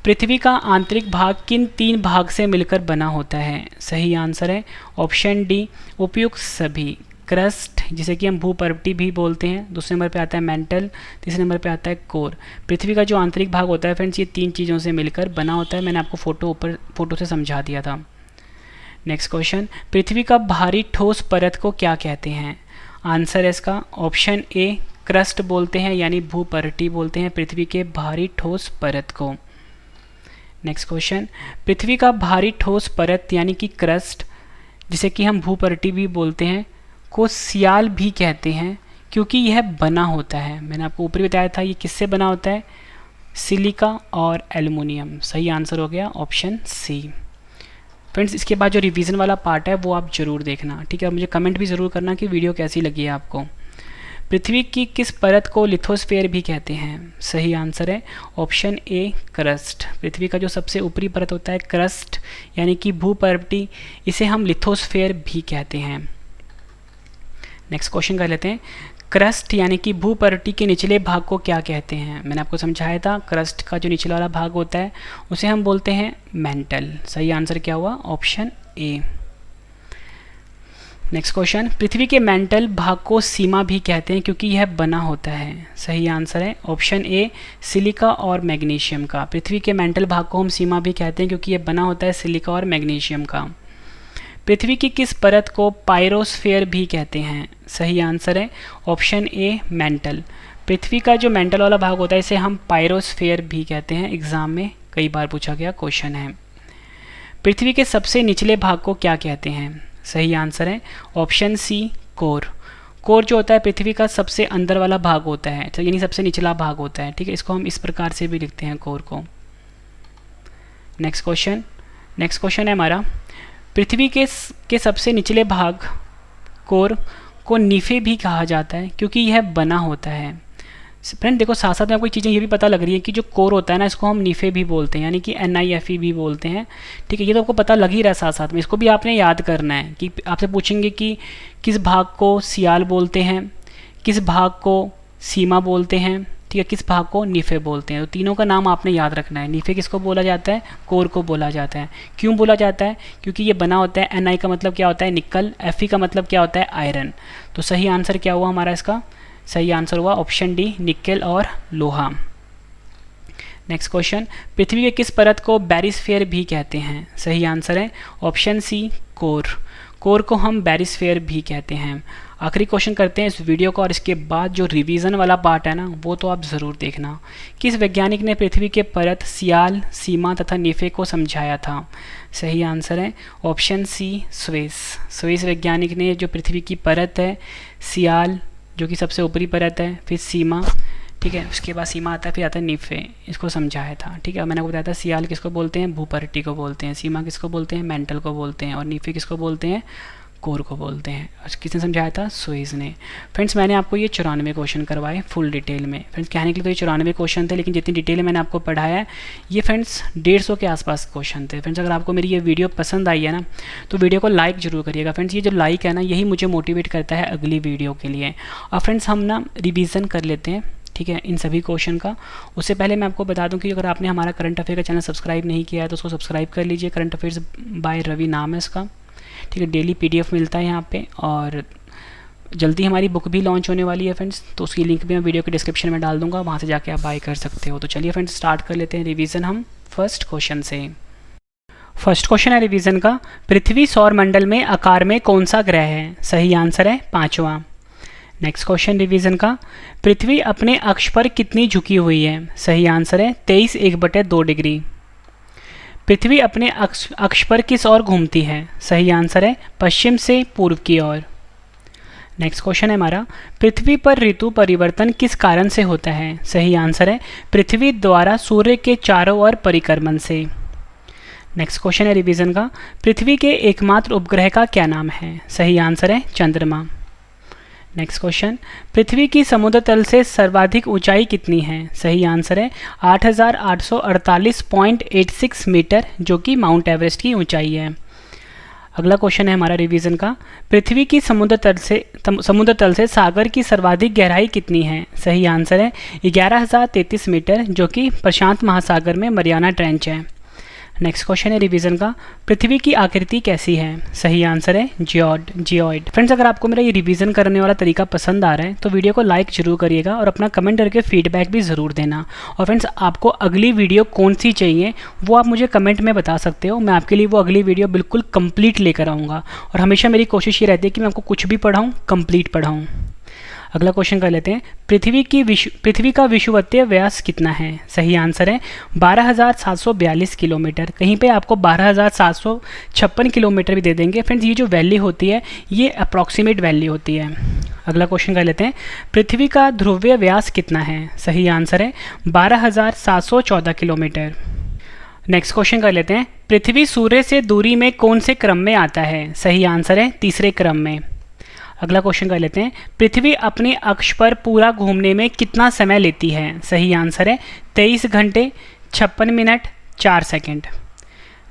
पृथ्वी का आंतरिक भाग किन 3 भाग से मिलकर बना होता है? सही आंसर है ऑप्शन डी उपयुक्त सभी। क्रस्ट जिसे कि हम भूपर्वती भी बोलते हैं, दूसरे नंबर पे आता है मेंटल, तीसरे नंबर पे आता है कोर। पृथ्वी का जो आंतरिक भाग होता है फ्रेंड्स ये 3 चीज़ों से मिलकर बना होता है। मैंने आपको फोटो से समझा दिया था। नेक्स्ट क्वेश्चन पृथ्वी का भारी ठोस परत को क्या कहते हैं? आंसर है इसका ऑप्शन ए क्रस्ट बोलते हैं यानी भूपर्वती बोलते हैं पृथ्वी के भारी ठोस परत को। नेक्स्ट क्वेश्चन पृथ्वी का भारी ठोस परत यानी कि क्रस्ट जिसे कि हम भूपर्वती भी बोलते हैं को सियाल भी कहते हैं क्योंकि यह बना होता है, मैंने आपको ऊपर बताया था ये किससे बना होता है? सिलिका और एल्युमिनियम। सही आंसर हो गया ऑप्शन सी। फ्रेंड्स इसके बाद जो रिवीजन वाला पार्ट है वो आप ज़रूर देखना। ठीक है, मुझे कमेंट भी ज़रूर करना कि वीडियो कैसी लगी है आपको। पृथ्वी की किस परत को लिथोस्फीयर भी कहते हैं? सही आंसर है ऑप्शन ए क्रस्ट। पृथ्वी का जो सबसे ऊपरी परत होता है क्रस्ट यानी कि भूपर्वती, इसे हम लिथोस्फीयर भी कहते हैं। नेक्स्ट क्वेश्चन कर लेते हैं क्रस्ट यानी कि भूपर्वती के निचले भाग को क्या कहते हैं? मैंने आपको समझाया था क्रस्ट का जो निचला वाला भाग होता है उसे हम बोलते हैं मेंटल। सही आंसर क्या हुआ? Option A. नेक्स्ट क्वेश्चन पृथ्वी के मेंटल भाग को सीमा भी कहते हैं क्योंकि यह बना होता है। सही आंसर है ऑप्शन ए सिलिका और मैग्नीशियम का। पृथ्वी के मेंटल भाग को हम सीमा भी कहते हैं क्योंकि यह बना होता है सिलिका और मैग्नीशियम का। पृथ्वी की किस परत को पायरोस्फीयर भी कहते हैं? सही आंसर है ऑप्शन ए मेंटल। पृथ्वी का जो मेंटल वाला भाग होता है इसे हम पायरोस्फीयर भी कहते हैं। एग्जाम में कई बार पूछा गया क्वेश्चन है। पृथ्वी के सबसे निचले भाग को क्या कहते हैं? सही आंसर है ऑप्शन सी कोर। कोर जो होता है पृथ्वी का सबसे अंदर वाला भाग होता है, तो यानी सबसे निचला भाग होता है। ठीक है, इसको हम इस प्रकार से भी लिखते हैं कोर को। नेक्स्ट क्वेश्चन है हमारा पृथ्वी के सबसे निचले भाग कोर को नीफे भी कहा जाता है क्योंकि यह बना होता है। फ्रेंड देखो साथ साथ में आपको चीज़ें ये भी पता लग रही है कि जो कोर होता है ना इसको हम नीफे भी बोलते हैं यानी कि NIFE भी बोलते हैं। ठीक है, ये तो आपको पता लग ही रहा है साथ साथ में, इसको भी आपने याद करना है कि आपसे पूछेंगे कि किस भाग को सियाल बोलते हैं, किस भाग को सीमा बोलते हैं, ठीक है, किस भाग को नीफे बोलते हैं। तो तीनों का नाम आपने याद रखना है। नीफे किसको बोला जाता है? कोर को बोला जाता है। क्यों बोला जाता है? क्योंकि ये बना होता है। Ni का मतलब क्या होता है? निकल। Fe का मतलब क्या होता है? आयरन। तो सही आंसर क्या हुआ हमारा इसका? सही आंसर हुआ ऑप्शन डी निकेल और लोहा। नेक्स्ट क्वेश्चन पृथ्वी के किस परत को बैरिस्फीयर भी कहते हैं? सही आंसर है ऑप्शन सी कोर। कोर को हम बैरिस्फीयर भी कहते हैं। आखिरी क्वेश्चन करते हैं इस वीडियो का और इसके बाद जो रिवीजन वाला पार्ट है ना वो तो आप ज़रूर देखना। किस वैज्ञानिक ने पृथ्वी के परत, सियाल, सीमा तथा नीफे को समझाया था? सही आंसर है ऑप्शन सी स्वेस। स्वेस वैज्ञानिक ने जो पृथ्वी की परत है, सियाल जो कि सबसे ऊपरी परत है, फिर सीमा, ठीक है। उसके बाद सीमा आता है, फिर आता है नीफे, इसको समझाया था। ठीक है, मैंने आपको बताया था सियाल किसको बोलते हैं, भूपर्टी को बोलते हैं, सीमा किसको बोलते हैं, मेंटल को बोलते हैं, और नीफे किसको बोलते हैं, कोर को बोलते हैं। और किसने समझाया था, सुइज ने। फ्रेंड्स मैंने आपको ये 94 क्वेश्चन करवाए फुल डिटेल में। फ्रेंड्स कहने के लिए तो ये 94 क्वेश्चन थे, लेकिन जितनी डिटेल मैंने आपको पढ़ाया है ये फ्रेंड्स 150 के आसपास क्वेश्चन थे। फ्रेंड्स अगर आपको मेरी ये वीडियो पसंद आई है ना, तो वीडियो को लाइक जरूर करिएगा। फ्रेंड्स ये जो लाइक है ना, यही मुझे मोटिवेट करता है अगली वीडियो के लिए। और फ्रेंड्स हम ना रिविज़न कर लेते हैं, ठीक है, इन सभी क्वेश्चन का। उससे पहले मैं आपको बता दूं कि अगर आपने हमारा करंट अफेयर का चैनल सब्सक्राइब नहीं किया है तो उसको सब्सक्राइब कर लीजिए। करंट अफेयर्स बाय रवि नाम है इसका, ठीक है। डेली PDF मिलता है यहाँ पे, और जल्दी हमारी बुक भी लॉन्च होने वाली है फ्रेंड्स, तो उसकी लिंक भी मैं वीडियो के डिस्क्रिप्शन में डाल दूँगा, वहाँ से जाके आप बाय कर सकते हो। तो चलिए फ्रेंड्स स्टार्ट कर लेते हैं रिवीजन हम फर्स्ट क्वेश्चन से। फर्स्ट क्वेश्चन है रिवीजन का, पृथ्वी सौर मंडल में आकार में कौन सा ग्रह है? सही आंसर है 5वां। नेक्स्ट क्वेश्चन रिवीजन का, पृथ्वी अपने अक्ष पर कितनी झुकी हुई है? सही आंसर है 23 1/2 डिग्री। पृथ्वी अपने अक्ष पर किस ओर घूमती है? सही आंसर है पश्चिम से पूर्व की ओर। नेक्स्ट क्वेश्चन है हमारा, पृथ्वी पर ऋतु परिवर्तन किस कारण से होता है? सही आंसर है पृथ्वी द्वारा सूर्य के चारों ओर परिक्रमण से। नेक्स्ट क्वेश्चन है रिवीजन का, पृथ्वी के एकमात्र उपग्रह का क्या नाम है? सही आंसर है चंद्रमा। नेक्स्ट क्वेश्चन, पृथ्वी की समुद्र तल से सर्वाधिक ऊंचाई कितनी है? सही आंसर है 8848.86 मीटर, जो कि माउंट एवरेस्ट की ऊंचाई है। अगला क्वेश्चन है हमारा रिवीजन का, पृथ्वी की समुद्र तल से सागर की सर्वाधिक गहराई कितनी है? सही आंसर है 11,033 मीटर, जो कि प्रशांत महासागर में मरियाना ट्रेंच है। नेक्स्ट क्वेश्चन है रिवीजन का, पृथ्वी की आकृति कैसी है? सही आंसर है जियोइड। फ्रेंड्स अगर आपको मेरा ये रिवीजन करने वाला तरीका पसंद आ रहा है तो वीडियो को लाइक जरूर करिएगा और अपना कमेंट करके फीडबैक भी ज़रूर देना। और फ्रेंड्स आपको अगली वीडियो कौन सी चाहिए वो आप मुझे कमेंट में बता सकते हो, मैं आपके लिए वो अगली वीडियो बिल्कुल कंप्लीट लेकर आऊँगा। और हमेशा मेरी कोशिश ये रहती है कि मैं आपको कुछ भी पढ़ाऊँ कंप्लीट पढ़ाऊँ। अगला क्वेश्चन कर लेते हैं, पृथ्वी का विषुवतीय व्यास कितना है? सही आंसर है 12,742 किलोमीटर। कहीं पे आपको 12,756 किलोमीटर भी दे देंगे। फ्रेंड्स ये जो वैल्यू होती है ये अप्रॉक्सीमेट वैल्यू होती है। अगला क्वेश्चन कर लेते हैं, पृथ्वी का ध्रुवीय व्यास कितना है? सही आंसर है 12,714 किलोमीटर। नेक्स्ट क्वेश्चन कर लेते हैं, पृथ्वी सूर्य से दूरी में कौन से क्रम में आता है? सही आंसर है तीसरे क्रम में। अगला क्वेश्चन कर लेते हैं, पृथ्वी अपने अक्ष पर पूरा घूमने में कितना समय लेती है? सही आंसर है 23 घंटे 56 मिनट 4 सेकंड।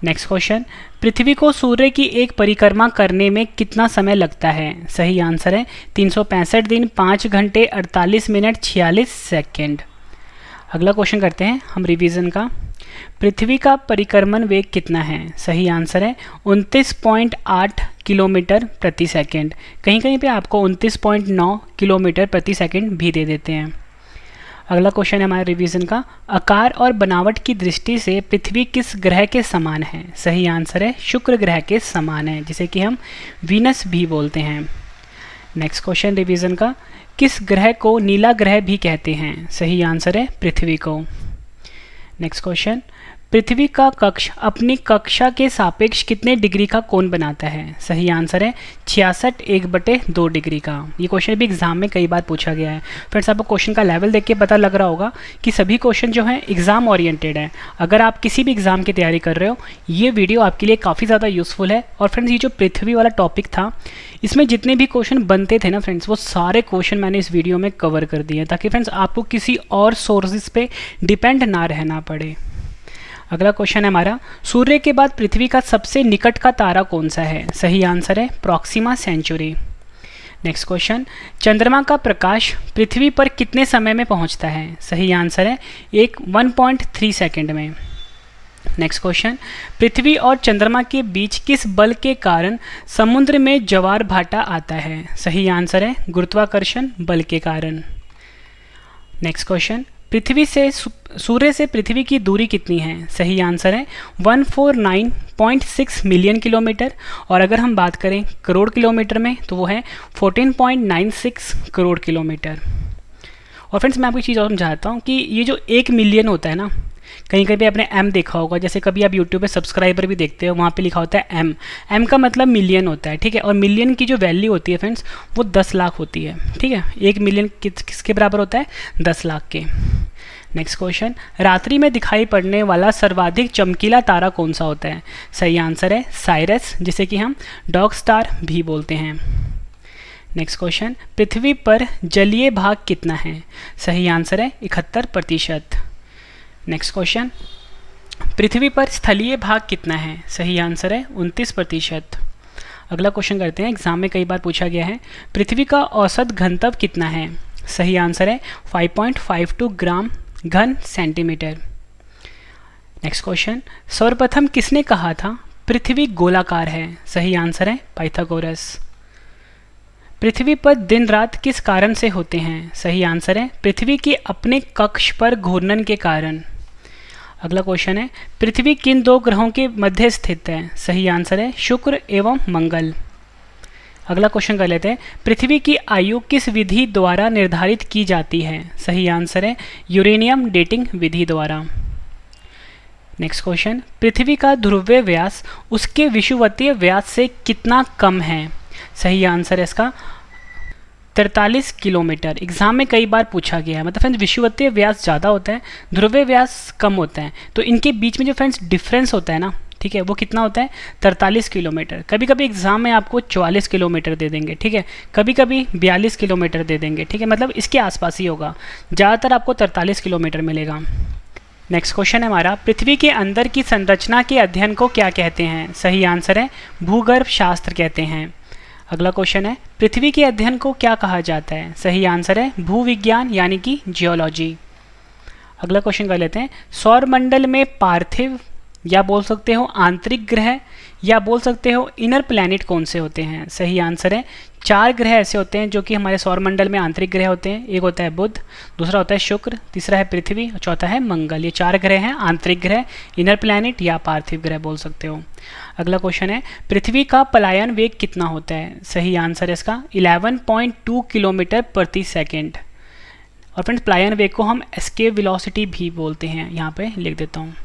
नेक्स्ट क्वेश्चन, पृथ्वी को सूर्य की एक परिक्रमा करने में कितना समय लगता है? सही आंसर है 365 दिन 5 घंटे 48 मिनट 46 सेकंड। अगला क्वेश्चन करते हैं हम रिवीजन का, पृथ्वी का परिक्रमण वेग कितना है? सही आंसर है 29.8 किलोमीटर प्रति सेकंड। कहीं कहीं पे आपको 29.9 किलोमीटर प्रति सेकंड भी दे देते हैं। अगला क्वेश्चन है हमारे रिवीजन का, आकार और बनावट की दृष्टि से पृथ्वी किस ग्रह के समान है? सही आंसर है शुक्र ग्रह के समान है, जिसे कि हम वीनस भी बोलते हैं। नेक्स्ट क्वेश्चन रिवीजन का, किस ग्रह को नीला ग्रह भी कहते हैं? सही आंसर है पृथ्वी को। नेक्स्ट क्वेश्चन, पृथ्वी का कक्ष अपनी कक्षा के सापेक्ष कितने डिग्री का कोण बनाता है? सही आंसर है 66 1/2 डिग्री का। ये क्वेश्चन भी एग्जाम में कई बार पूछा गया है। फ्रेंड्स आपको क्वेश्चन का लेवल देख के पता लग रहा होगा कि सभी क्वेश्चन जो हैं एग्जाम ओरिएंटेड है। अगर आप किसी भी एग्जाम की तैयारी कर रहे हो ये वीडियो आपके लिए काफ़ी ज़्यादा यूज़फुल है। और फ्रेंड्स ये जो पृथ्वी वाला टॉपिक था इसमें जितने भी क्वेश्चन बनते थे ना फ्रेंड्स, वो सारे क्वेश्चन मैंने इस वीडियो में कवर कर दिए ताकि फ्रेंड्स आपको किसी और सोर्सेज पे डिपेंड ना रहना पड़े। अगला क्वेश्चन है हमारा, सूर्य के बाद पृथ्वी का सबसे निकट का तारा कौन सा है? सही आंसर है प्रॉक्सिमा सेंचुरी। नेक्स्ट क्वेश्चन, चंद्रमा का प्रकाश पृथ्वी पर कितने समय में पहुंचता है? सही आंसर है 1.3 सेकंड में। नेक्स्ट क्वेश्चन, पृथ्वी और चंद्रमा के बीच किस बल के कारण समुद्र में ज्वार भाटा आता है? सही आंसर है गुरुत्वाकर्षण बल के कारण। नेक्स्ट क्वेश्चन, पृथ्वी से सूर्य से पृथ्वी की दूरी कितनी है? सही आंसर है 149.6 मिलियन किलोमीटर। और अगर हम बात करें करोड़ किलोमीटर में तो वो है 14.96 करोड़ किलोमीटर। और फ्रेंड्स मैं आपको एक चीज़ और समझाता हूँ कि ये जो 1 मिलियन होता है ना, कहीं कहीं पे आपने एम देखा होगा, जैसे कभी आप यूट्यूब पे सब्सक्राइबर भी देखते हो, वहाँ पे लिखा होता है एम। एम का मतलब मिलियन होता है, ठीक है। और मिलियन की जो वैल्यू होती है फ्रेंड्स, वो 10 लाख होती है, ठीक है। 1 मिलियन किसके बराबर होता है? 10 लाख के। नेक्स्ट क्वेश्चन, रात्रि में दिखाई पड़ने वाला सर्वाधिक चमकीला तारा कौन सा होता है? सही आंसर है साइरस, जिसे कि हम डॉग स्टार भी बोलते हैं। नेक्स्ट क्वेश्चन, पृथ्वी पर जलीय भाग कितना है? सही आंसर है 71%। नेक्स्ट क्वेश्चन, पृथ्वी पर स्थलीय भाग कितना है? सही आंसर है 29%। अगला क्वेश्चन करते हैं, एग्जाम में कई बार पूछा गया है, पृथ्वी का औसत घनत्व कितना है? सही आंसर है 5.52 ग्राम घन सेंटीमीटर। नेक्स्ट क्वेश्चन, सर्वप्रथम किसने कहा था पृथ्वी गोलाकार है? सही आंसर है पाइथागोरस। पृथ्वी पर दिन रात किस कारण से होते हैं? सही आंसर है पृथ्वी के अपने कक्ष पर घूर्णन के कारण। अगला क्वेश्चन है, पृथ्वी किन 2 ग्रहों के मध्य स्थित है? सही आंसर है शुक्र एवं मंगल। अगला क्वेश्चन कर लेते हैं, पृथ्वी की आयु किस विधि द्वारा निर्धारित की जाती है? सही आंसर है यूरेनियम डेटिंग विधि द्वारा। नेक्स्ट क्वेश्चन, पृथ्वी का ध्रुवीय व्यास उसके विषुवतीय व्यास से कितना कम है? सही आंसर है इसका 43 किलोमीटर। एग्जाम में कई बार पूछा गया है, मतलब फ्रेंड्स विषुवतीय व्यास ज़्यादा होता है, ध्रुवीय व्यास कम होता है, तो इनके बीच में जो फ्रेंड्स डिफरेंस होता है ना, ठीक है, वो कितना होता है? 43 किलोमीटर। कभी कभी एग्जाम में आपको 44 किलोमीटर दे देंगे, ठीक है, कभी कभी 42 किलोमीटर दे देंगे, ठीक है, मतलब इसके आसपास ही होगा, ज़्यादातर आपको 43 किलोमीटर मिलेगा। नेक्स्ट क्वेश्चन है हमारा, पृथ्वी के अंदर की संरचना के अध्ययन को क्या कहते हैं? सही आंसर है भूगर्भ शास्त्र कहते हैं। अगला क्वेश्चन है, पृथ्वी के अध्ययन को क्या कहा जाता है? सही आंसर है भूविज्ञान यानी कि जियोलॉजी। अगला क्वेश्चन कर लेते हैं, सौरमंडल में पार्थिव या बोल सकते हो आंतरिक ग्रह या बोल सकते हो इनर प्लैनेट कौन से होते हैं? सही आंसर है 4 ग्रह ऐसे होते हैं जो कि हमारे सौरमंडल में आंतरिक ग्रह होते हैं। एक होता है बुध, दूसरा होता है शुक्र, तीसरा है पृथ्वी और चौथा है मंगल। ये 4 ग्रह हैं, आंतरिक ग्रह, इनर प्लैनेट या पार्थिव ग्रह बोल सकते हो। अगला क्वेश्चन है, पृथ्वी का पलायन वेग कितना होता है? सही आंसर है इसका 11.2 किलोमीटर प्रति सेकेंड। और फ्रेंड्स पलायन वेग को हम एस्केप वेलोसिटी भी बोलते हैं, यहाँ पे लिख देता हूँ।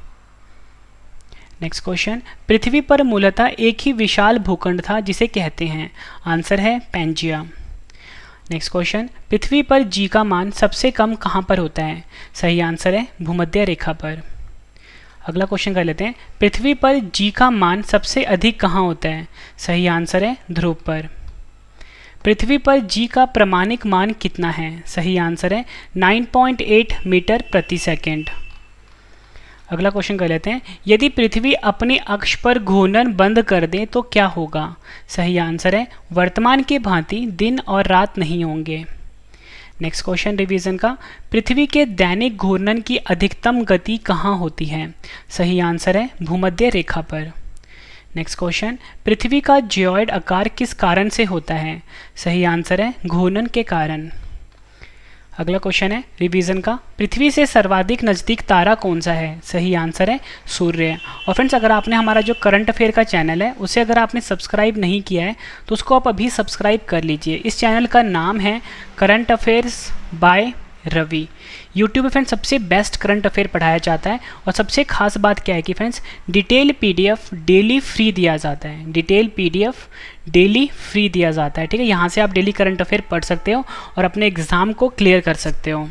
नेक्स्ट क्वेश्चन, पृथ्वी पर मूलतः एक ही विशाल भूखंड था जिसे कहते हैं? आंसर है पैंजिया। नेक्स्ट क्वेश्चन, पृथ्वी पर जी का मान सबसे कम कहाँ पर होता है? सही आंसर है भूमध्य रेखा पर। अगला क्वेश्चन कर लेते हैं, पृथ्वी पर जी का मान सबसे अधिक कहाँ होता है? सही आंसर है ध्रुव पर। पृथ्वी पर जी का प्रामाणिक मान कितना है? सही आंसर है 9.8 मीटर प्रति सेकेंड। अगला क्वेश्चन कर लेते हैं, यदि पृथ्वी अपने अक्ष पर घूर्णन बंद कर दे तो क्या होगा? सही आंसर है वर्तमान के भांति दिन और रात नहीं होंगे। नेक्स्ट क्वेश्चन रिवीजन का, पृथ्वी के दैनिक घूर्णन की अधिकतम गति कहाँ होती है? सही आंसर है भूमध्य रेखा पर। नेक्स्ट क्वेश्चन, पृथ्वी का जियोइड आकार किस कारण से होता है? सही आंसर है घूर्णन के कारण। अगला क्वेश्चन है रिवीजन का, पृथ्वी से सर्वाधिक नज़दीक तारा कौन सा है? सही आंसर है सूर्य। और फ्रेंड्स अगर आपने हमारा जो करंट अफेयर का चैनल है उसे अगर आपने सब्सक्राइब नहीं किया है तो उसको आप अभी सब्सक्राइब कर लीजिए। इस चैनल का नाम है current affairs by Ravi. YouTube पे फ्रेंड्स सबसे बेस्ट करंट अफेयर पढ़ाया जाता है और सबसे खास बात क्या है कि friends detail PDF daily free दिया जाता है। डिटेल पीडीएफ डेली फ्री दिया जाता है, ठीक है। यहाँ से आप डेली करंट अफेयर पढ़ सकते हो और अपने एग्जाम को क्लियर कर सकते हो।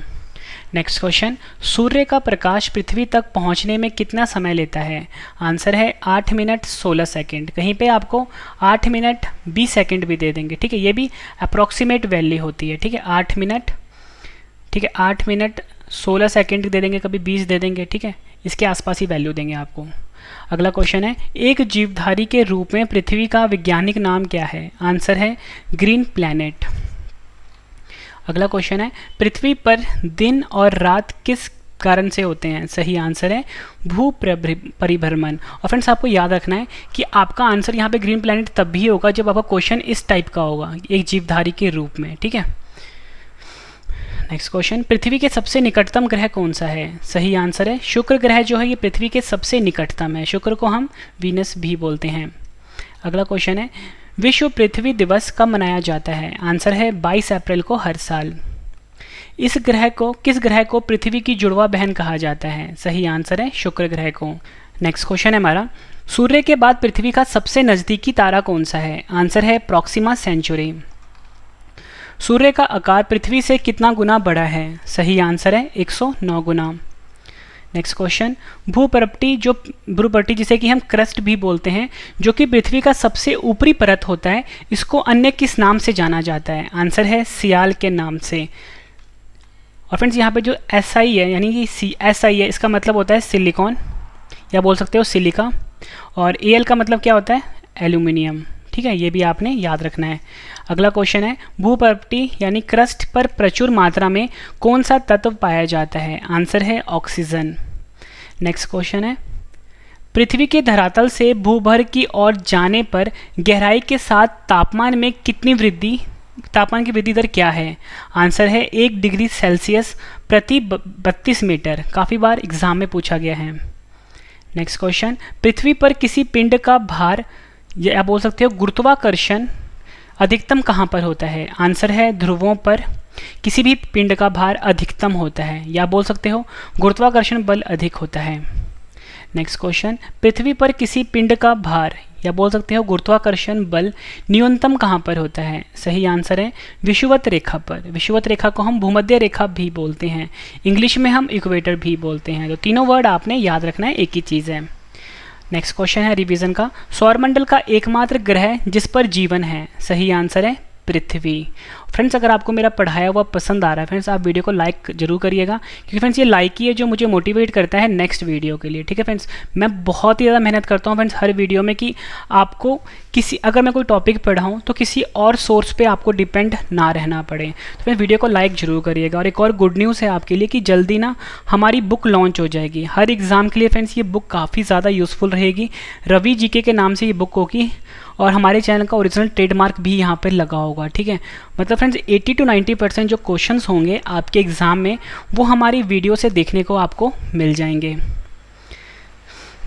नेक्स्ट क्वेश्चन, सूर्य का प्रकाश पृथ्वी तक पहुँचने में कितना समय लेता है? आंसर है 8 मिनट 16 सेकेंड। कहीं पे आपको 8 मिनट 20 सेकेंड भी दे देंगे, ठीक है। ये भी अप्रॉक्सीमेट वैल्यू होती है, ठीक है। 8 मिनट, ठीक है, 8 मिनट 16 सेकेंड दे देंगे, कभी 20 दे देंगे, ठीक है। इसके आसपास ही वैल्यू देंगे आपको। अगला क्वेश्चन है, एक जीवधारी के रूप में पृथ्वी का वैज्ञानिक नाम क्या है? आंसर है ग्रीन प्लैनेट। अगला क्वेश्चन है, पृथ्वी पर दिन और रात किस कारण से होते हैं? सही आंसर है भू परिभ्रमण। और फ्रेंड्स आपको याद रखना है कि आपका आंसर यहाँ पे ग्रीन प्लैनेट तब भी होगा जब आपका क्वेश्चन इस टाइप का होगा, एक जीवधारी के रूप में, ठीक है। नेक्स्ट क्वेश्चन, पृथ्वी के सबसे निकटतम ग्रह कौन सा है? सही आंसर है शुक्र ग्रह जो है ये पृथ्वी के सबसे निकटतम है। शुक्र को हम वीनस भी बोलते हैं। अगला क्वेश्चन है, विश्व पृथ्वी दिवस कब मनाया जाता है? आंसर है 22 अप्रैल को हर साल। किस ग्रह को पृथ्वी की जुड़वा बहन कहा जाता है? सही आंसर है शुक्र ग्रह को। नेक्स्ट क्वेश्चन है हमारा, सूर्य के बाद पृथ्वी का सबसे नज़दीकी तारा कौन सा है? आंसर है प्रॉक्सिमा सेंचुरी। सूर्य का आकार पृथ्वी से कितना गुना बड़ा है? सही आंसर है 109 गुना। नेक्स्ट क्वेश्चन, भूपर्टी जिसे कि हम क्रस्ट भी बोलते हैं, जो कि पृथ्वी का सबसे ऊपरी परत होता है, इसको अन्य किस नाम से जाना जाता है? आंसर है सियाल के नाम से। और फ्रेंड्स यहाँ पे जो SI है यानी कि SI है, इसका मतलब होता है सिलिकॉन या बोल सकते हो सिलिका, और Al का मतलब क्या होता है? एल्यूमिनियम। ठीक है, ये भी आपने याद रखना है। अगला क्वेश्चन है, भूपर्टी यानी क्रस्ट पर प्रचुर मात्रा में कौन सा तत्व पाया जाता है? आंसर है ऑक्सीजन। नेक्स्ट क्वेश्चन है, पृथ्वी के धरातल से भूभर की ओर जाने पर गहराई के साथ तापमान की वृद्धि दर क्या है? आंसर है 1 डिग्री सेल्सियस प्रति 32 मीटर। काफ़ी बार एग्जाम में पूछा गया है। नेक्स्ट क्वेश्चन, पृथ्वी पर किसी पिंड का भार या बोल सकते हो गुरुत्वाकर्षण अधिकतम कहाँ पर होता है? आंसर है ध्रुवों पर किसी भी पिंड का भार अधिकतम होता है, या बोल सकते हो गुरुत्वाकर्षण बल अधिक होता है। नेक्स्ट क्वेश्चन, पृथ्वी पर किसी पिंड का भार या बोल सकते हो गुरुत्वाकर्षण बल न्यूनतम कहाँ पर होता है? सही आंसर है विषुवत रेखा पर। विषुवत रेखा को हम भूमध्य रेखा भी बोलते हैं, इंग्लिश में हम इक्वेटर भी बोलते हैं। तो तीनों वर्ड आपने याद रखना है, एक ही चीज़ है। नेक्स्ट क्वेश्चन है रिवीजन का, सौरमंडल का एकमात्र ग्रह जिस पर जीवन है? सही आंसर है पृथ्वी। फ्रेंड्स, अगर आपको मेरा पढ़ाया हुआ पसंद आ रहा है फ्रेंड्स, आप वीडियो को लाइक जरूर करिएगा, क्योंकि फ्रेंड्स ये लाइक ही है जो मुझे मोटिवेट करता है नेक्स्ट वीडियो के लिए। ठीक है फ्रेंड्स, मैं बहुत ही ज़्यादा मेहनत करता हूँ फ्रेंड्स हर वीडियो में कि आपको अगर मैं कोई टॉपिक पढ़ाऊँ तो किसी और सोर्स पे आपको डिपेंड ना रहना पड़े। तो फ्रेंड्स वीडियो को लाइक जरूर करिएगा। और एक और गुड न्यूज़ है आपके लिए कि जल्दी ना हमारी बुक लॉन्च हो जाएगी हर एग्ज़ाम के लिए। फ्रेंड्स ये बुक काफ़ी ज़्यादा यूज़फुल रहेगी, रवि जीके के नाम से ये बुक होगी, और हमारे चैनल का ओरिजिनल ट्रेडमार्क भी यहाँ पर लगा होगा। ठीक है, मतलब फ्रेंड्स 80 to 90% जो क्वेश्चंस होंगे आपके एग्ज़ाम में वो हमारी वीडियो से देखने को आपको मिल जाएंगे।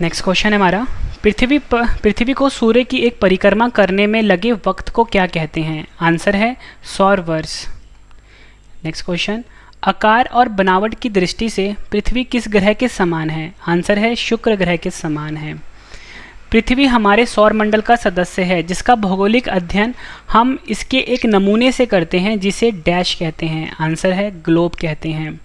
नेक्स्ट क्वेश्चन है हमारा, पृथ्वी को सूर्य की एक परिक्रमा करने में लगे वक्त को क्या कहते हैं? आंसर है सौर वर्ष। नेक्स्ट क्वेश्चन, आकार और बनावट की दृष्टि से पृथ्वी किस ग्रह के समान है? आंसर है शुक्र ग्रह के समान है। पृथ्वी हमारे सौरमंडल का सदस्य है जिसका भौगोलिक अध्ययन हम इसके एक नमूने से करते हैं जिसे डैश कहते हैं। आंसर है ग्लोब कहते हैं।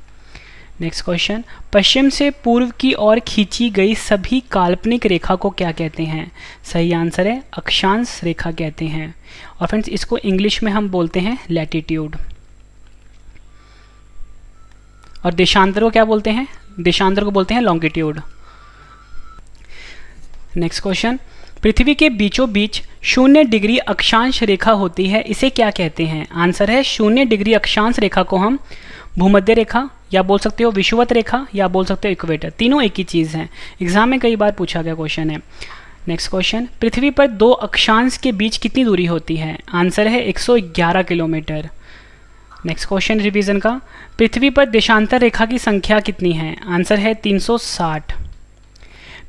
नेक्स्ट क्वेश्चन, पश्चिम से पूर्व की ओर खींची गई सभी काल्पनिक रेखा को क्या कहते हैं? सही आंसर है अक्षांश रेखा कहते हैं। और फ्रेंड्स इसको इंग्लिश में हम बोलते हैं लैटिट्यूड। और देशांतर को क्या बोलते हैं? देशांतर को बोलते हैं लॉन्गिट्यूड। नेक्स्ट क्वेश्चन, पृथ्वी के बीचों बीच 0 डिग्री अक्षांश रेखा होती है, इसे क्या कहते हैं? आंसर है 0 डिग्री अक्षांश रेखा को हम भूमध्य रेखा या बोल सकते हो विषुवत रेखा या बोल सकते हो इक्वेटर, तीनों एक ही चीज़ हैं। एग्जाम में कई बार पूछा गया क्वेश्चन है। नेक्स्ट क्वेश्चन, पृथ्वी पर 2 अक्षांश के बीच कितनी दूरी होती है? आंसर है 111 किलोमीटर। नेक्स्ट क्वेश्चन रिवीजन का, पृथ्वी पर देशांतर रेखा की संख्या कितनी है? आंसर है 360।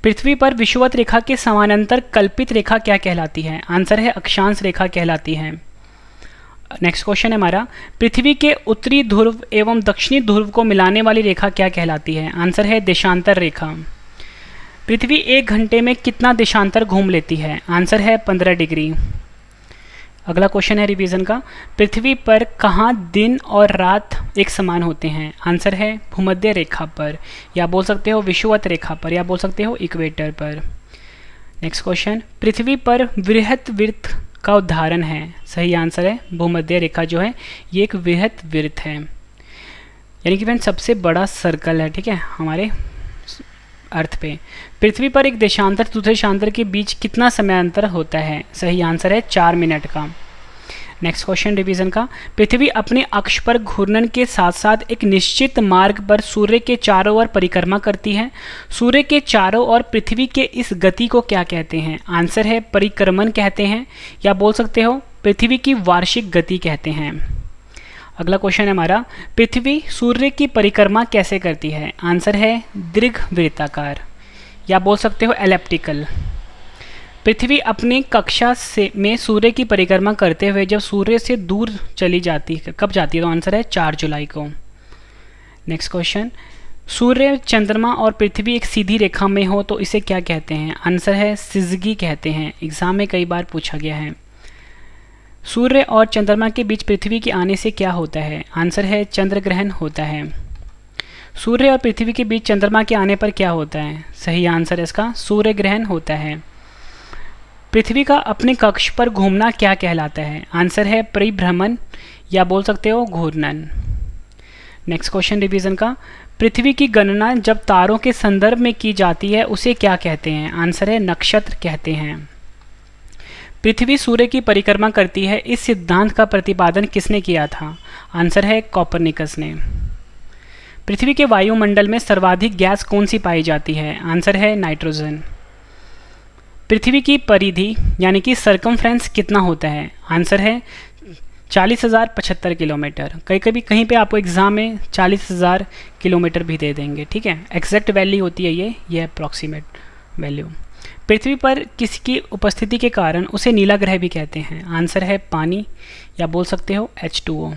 पृथ्वी पर विषुवत रेखा के समानांतर कल्पित रेखा क्या कहलाती है? आंसर है अक्षांश रेखा कहलाती है। नेक्स्ट क्वेश्चन है हमारा, पृथ्वी के उत्तरी ध्रुव एवं दक्षिणी ध्रुव को मिलाने वाली रेखा क्या कहलाती है? आंसर है देशांतर रेखा। पृथ्वी 1 घंटे में कितना देशांतर घूम लेती है? आंसर है 15 डिग्री। अगला क्वेश्चन है रिवीजन का, पृथ्वी पर कहाँ दिन और रात एक समान होते हैं? आंसर है भूमध्य रेखा पर, या बोल सकते हो विषुवत रेखा पर, या बोल सकते हो इक्वेटर पर। नेक्स्ट क्वेश्चन, पृथ्वी पर वृहत वृत्त का उदाहरण है? सही आंसर है भूमध्य रेखा जो है ये एक वृहत वृत्त है, यानी कि फ्रेंड सबसे बड़ा सर्कल है। ठीक है, हमारे अर्थ पे। पृथ्वी पर एक देशांतर दूसरे देशांतर के बीच कितना समय अंतर होता है? सही आंसर है 4 मिनट का। नेक्स्ट क्वेश्चन रिवीजन का, पृथ्वी अपने अक्ष पर घूर्णन के साथ साथ एक निश्चित मार्ग पर सूर्य के चारों ओर परिक्रमा करती है। सूर्य के चारों ओर पृथ्वी के इस गति को क्या कहते हैं? आंसर है परिक्रमण कहते हैं, या बोल सकते हो पृथ्वी की वार्षिक गति कहते हैं। अगला क्वेश्चन है हमारा, पृथ्वी सूर्य की परिक्रमा कैसे करती है? आंसर है दीर्घवृत्ताकार, या बोल सकते हो एलिप्टिकल। पृथ्वी अपनी कक्षा में सूर्य की परिक्रमा करते हुए जब सूर्य से दूर चली जाती है, कब जाती है? तो आंसर है 4 जुलाई को। नेक्स्ट क्वेश्चन, सूर्य, चंद्रमा और पृथ्वी एक सीधी रेखा में हो तो इसे क्या कहते हैं? आंसर है सिजगी कहते हैं। एग्जाम में कई बार पूछा गया है। सूर्य और चंद्रमा के बीच पृथ्वी के आने से क्या होता है? आंसर है चंद्र ग्रहण होता है। सूर्य और पृथ्वी के बीच चंद्रमा के आने पर क्या होता है? सही आंसर है इसका सूर्य ग्रहण होता है। पृथ्वी का अपने कक्ष पर घूमना क्या कहलाता है? आंसर है परिभ्रमण या बोल सकते हो घूर्णन। नेक्स्ट क्वेश्चन रिवीजन का, पृथ्वी की गणना जब तारों के संदर्भ में की जाती है उसे क्या कहते हैं? आंसर है नक्षत्र कहते हैं। पृथ्वी सूर्य की परिक्रमा करती है, इस सिद्धांत का प्रतिपादन किसने किया था? आंसर है कोपरनिकस ने। पृथ्वी के वायुमंडल में सर्वाधिक गैस कौन सी पाई जाती है? आंसर है नाइट्रोजन। पृथ्वी की परिधि यानी कि सर्कमफ्रेंस कितना होता है? आंसर है 40,075 किलोमीटर। कहीं पे आपको एग्जाम में 40,000 किलोमीटर भी दे देंगे, ठीक है। एग्जैक्ट वैल्यू होती है ये अप्रॉक्सीमेट वैल्यू। पृथ्वी पर किसकी उपस्थिति के कारण उसे नीला ग्रह भी कहते हैं? आंसर है पानी या बोल सकते हो H2O।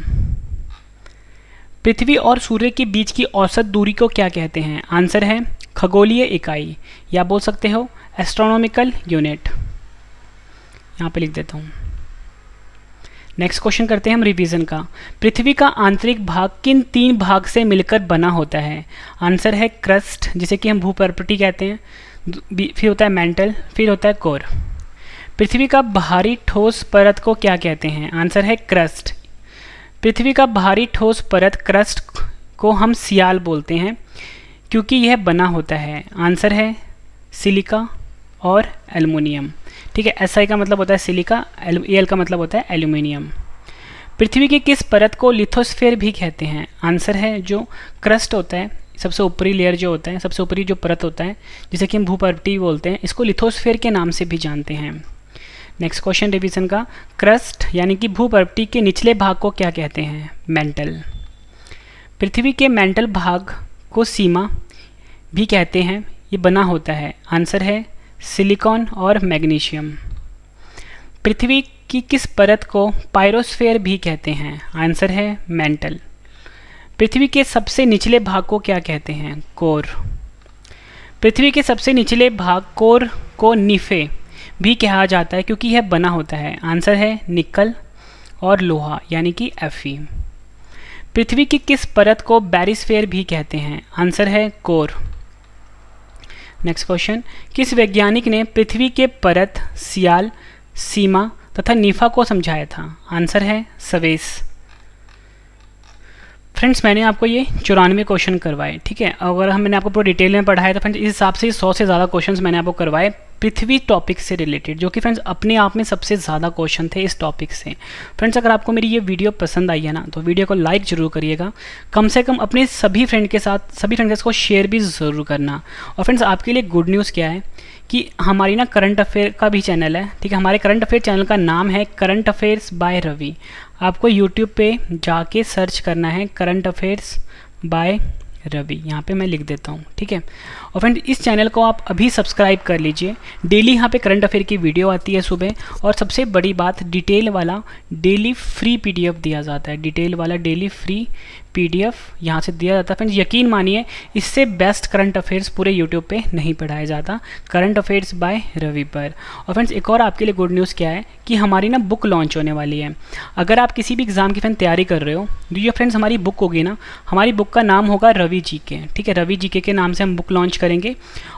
पृथ्वी और सूर्य के बीच की औसत दूरी को क्या कहते हैं? आंसर है खगोलीय इकाई या बोल सकते हो एस्ट्रोनॉमिकल यूनिट। यहाँ पे लिख देता हूँ। नेक्स्ट क्वेश्चन करते हैं हम रिवीजन का। पृथ्वी का आंतरिक भाग किन 3 भाग से मिलकर बना होता है? आंसर है क्रस्ट, जिसे कि हम भूपर्पटी कहते हैं, फिर होता है मैंटल, फिर होता है कोर। पृथ्वी का बाहरी ठोस परत को क्या कहते हैं? आंसर है क्रस्ट। पृथ्वी का बाहरी ठोस परत क्रस्ट को हम सियाल बोलते हैं क्योंकि यह बना होता है। आंसर है सिलिका और एल्युमिनियम, ठीक है। SI का मतलब होता है सिलिका, Al का मतलब होता है एल्यूमिनियम। पृथ्वी की किस परत को लिथोस्फीयर भी कहते हैं? आंसर है जो क्रस्ट होता है, सबसे ऊपरी लेयर जो होता है, सबसे ऊपरी जो परत होता है जिसे कि हम भूपर्पटी बोलते हैं, इसको लिथोस्फीयर के नाम से भी जानते हैं। नेक्स्ट क्वेश्चन रिवीजन का, क्रस्ट यानी कि भूपर्पटी के निचले भाग को क्या कहते हैं? मेंटल। पृथ्वी के मेंटल भाग को सीमा भी कहते हैं, ये बना होता है। आंसर है सिलिकॉन और मैग्नीशियम। पृथ्वी की किस परत को पायरोस्फीयर भी कहते हैं? आंसर है मेंटल। पृथ्वी के सबसे निचले भाग को क्या कहते हैं? कोर। पृथ्वी के सबसे निचले भाग कोर को निफे भी कहा जाता है क्योंकि यह बना होता है। आंसर है निकल और लोहा यानी कि Fe। पृथ्वी की किस परत को बैरिस्फीयर भी कहते हैं? आंसर है कोर। नेक्स्ट क्वेश्चन, किस वैज्ञानिक ने पृथ्वी के परत, सियाल, सीमा तथा निफा को समझाया था? आंसर है सवेस। फ्रेंड्स मैंने आपको ये 94 क्वेश्चन करवाए, ठीक है। अगर मैंने आपको पूरा डिटेल में पढ़ाया तो फ्रेंड्स इस हिसाब से 100 से ज़्यादा क्वेश्चंस मैंने आपको करवाए पृथ्वी टॉपिक से रिलेटेड, जो कि फ्रेंड्स अपने आप में सबसे ज़्यादा क्वेश्चन थे इस टॉपिक से। फ्रेंड्स अगर आपको मेरी ये वीडियो पसंद आई है ना तो वीडियो को लाइक ज़रूर करिएगा, कम से कम अपने सभी फ्रेंड के साथ को शेयर भी ज़रूर करना। और फ्रेंड्स आपके लिए गुड न्यूज़ क्या है कि हमारी ना करंट अफेयर का भी चैनल है, ठीक है। हमारे करंट अफेयर चैनल का नाम है करंट अफेयर्स बाय रवि। आपको यूट्यूब पे जाके सर्च करना है करंट अफेयर्स बाय रवि, यहाँ पे मैं लिख देता हूँ, ठीक है। और फ्रेंड इस चैनल को आप अभी सब्सक्राइब कर लीजिए। डेली यहाँ पे करंट अफेयर की वीडियो आती है सुबह, और सबसे बड़ी बात डिटेल वाला डेली फ्री PDF दिया जाता है। डिटेल वाला डेली फ्री PDF यहाँ से दिया जाता है। फ्रेंड्स यकीन मानिए इससे बेस्ट करंट अफेयर्स पूरे यूट्यूब पे नहीं पढ़ाया जाता, करंट अफेयर्स बाय रवि पर। और फ्रेंड्स एक और आपके लिए गुड न्यूज़ क्या है कि हमारी ना बुक लॉन्च होने वाली है। अगर आप किसी भी एग्ज़ाम की फ्रेंड तैयारी कर रहे हो तो ये फ्रेंड्स हमारी बुक होगी ना, हमारी बुक का नाम होगा रवि GK, ठीक है। रवि GK के नाम से हम बुक लॉन्च करेंगे।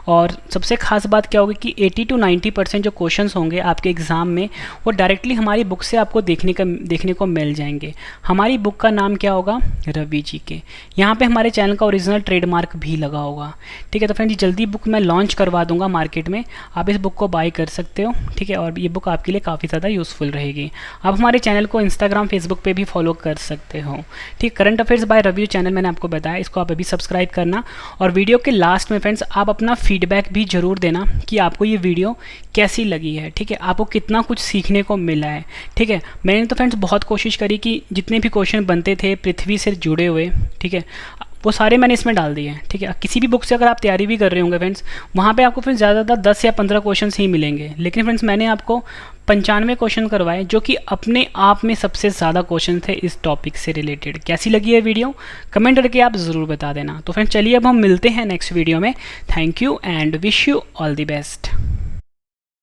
और सबसे खास बात क्या होगी कि 80 to 90% जो क्वेश्चंस होंगे आपके एग्ज़ाम में वो डायरेक्टली हमारी बुक से आपको देखने को मिल जाएंगे। हमारी बुक का नाम क्या होगा? रवि GK। यहाँ पे हमारे चैनल का ओरिजिनल ट्रेडमार्क भी लगा होगा, ठीक है। तो फ्रेंड्स जल्दी बुक मैं लॉन्च करवा दूंगा मार्केट में, आप इस बुक को बाय कर सकते हो, ठीक है। और ये बुक आपके लिए काफ़ी ज़्यादा यूज़फुल रहेगी। आप हमारे चैनल को इंस्टाग्राम, फेसबुक पे भी फॉलो कर सकते हो, ठीक। Current affairs by Ravi channel मैंने आपको बताया, इसको आप अभी सब्सक्राइब करना। और वीडियो के लास्ट में फ्रेंड्स आप अपना फीडबैक भी ज़रूर देना कि आपको ये वीडियो कैसी लगी है, ठीक है। आपको कितना कुछ सीखने को मिला है, ठीक है। मैंने तो फ्रेंड्स बहुत कोशिश करी कि जितने भी क्वेश्चन बनते थे पृथ्वी से जुड़े हुए, ठीक है, वो वो सारे मैंने इसमें डाल दिए हैं, ठीक है। किसी भी बुक से अगर आप तैयारी भी कर रहे होंगे फ्रेंड्स, वहाँ पे आपको फिर ज़्यादातर 10 या 15 क्वेश्चन ही मिलेंगे, लेकिन फ्रेंड्स मैंने आपको 95 क्वेश्चन करवाए जो कि अपने आप में सबसे ज़्यादा क्वेश्चन थे इस टॉपिक से रिलेटेड। कैसी लगी है वीडियो, कमेंट करके आप ज़रूर बता देना। तो फ्रेंड्स चलिए अब हम मिलते हैं नेक्स्ट वीडियो में। Thank you and wish you all the best.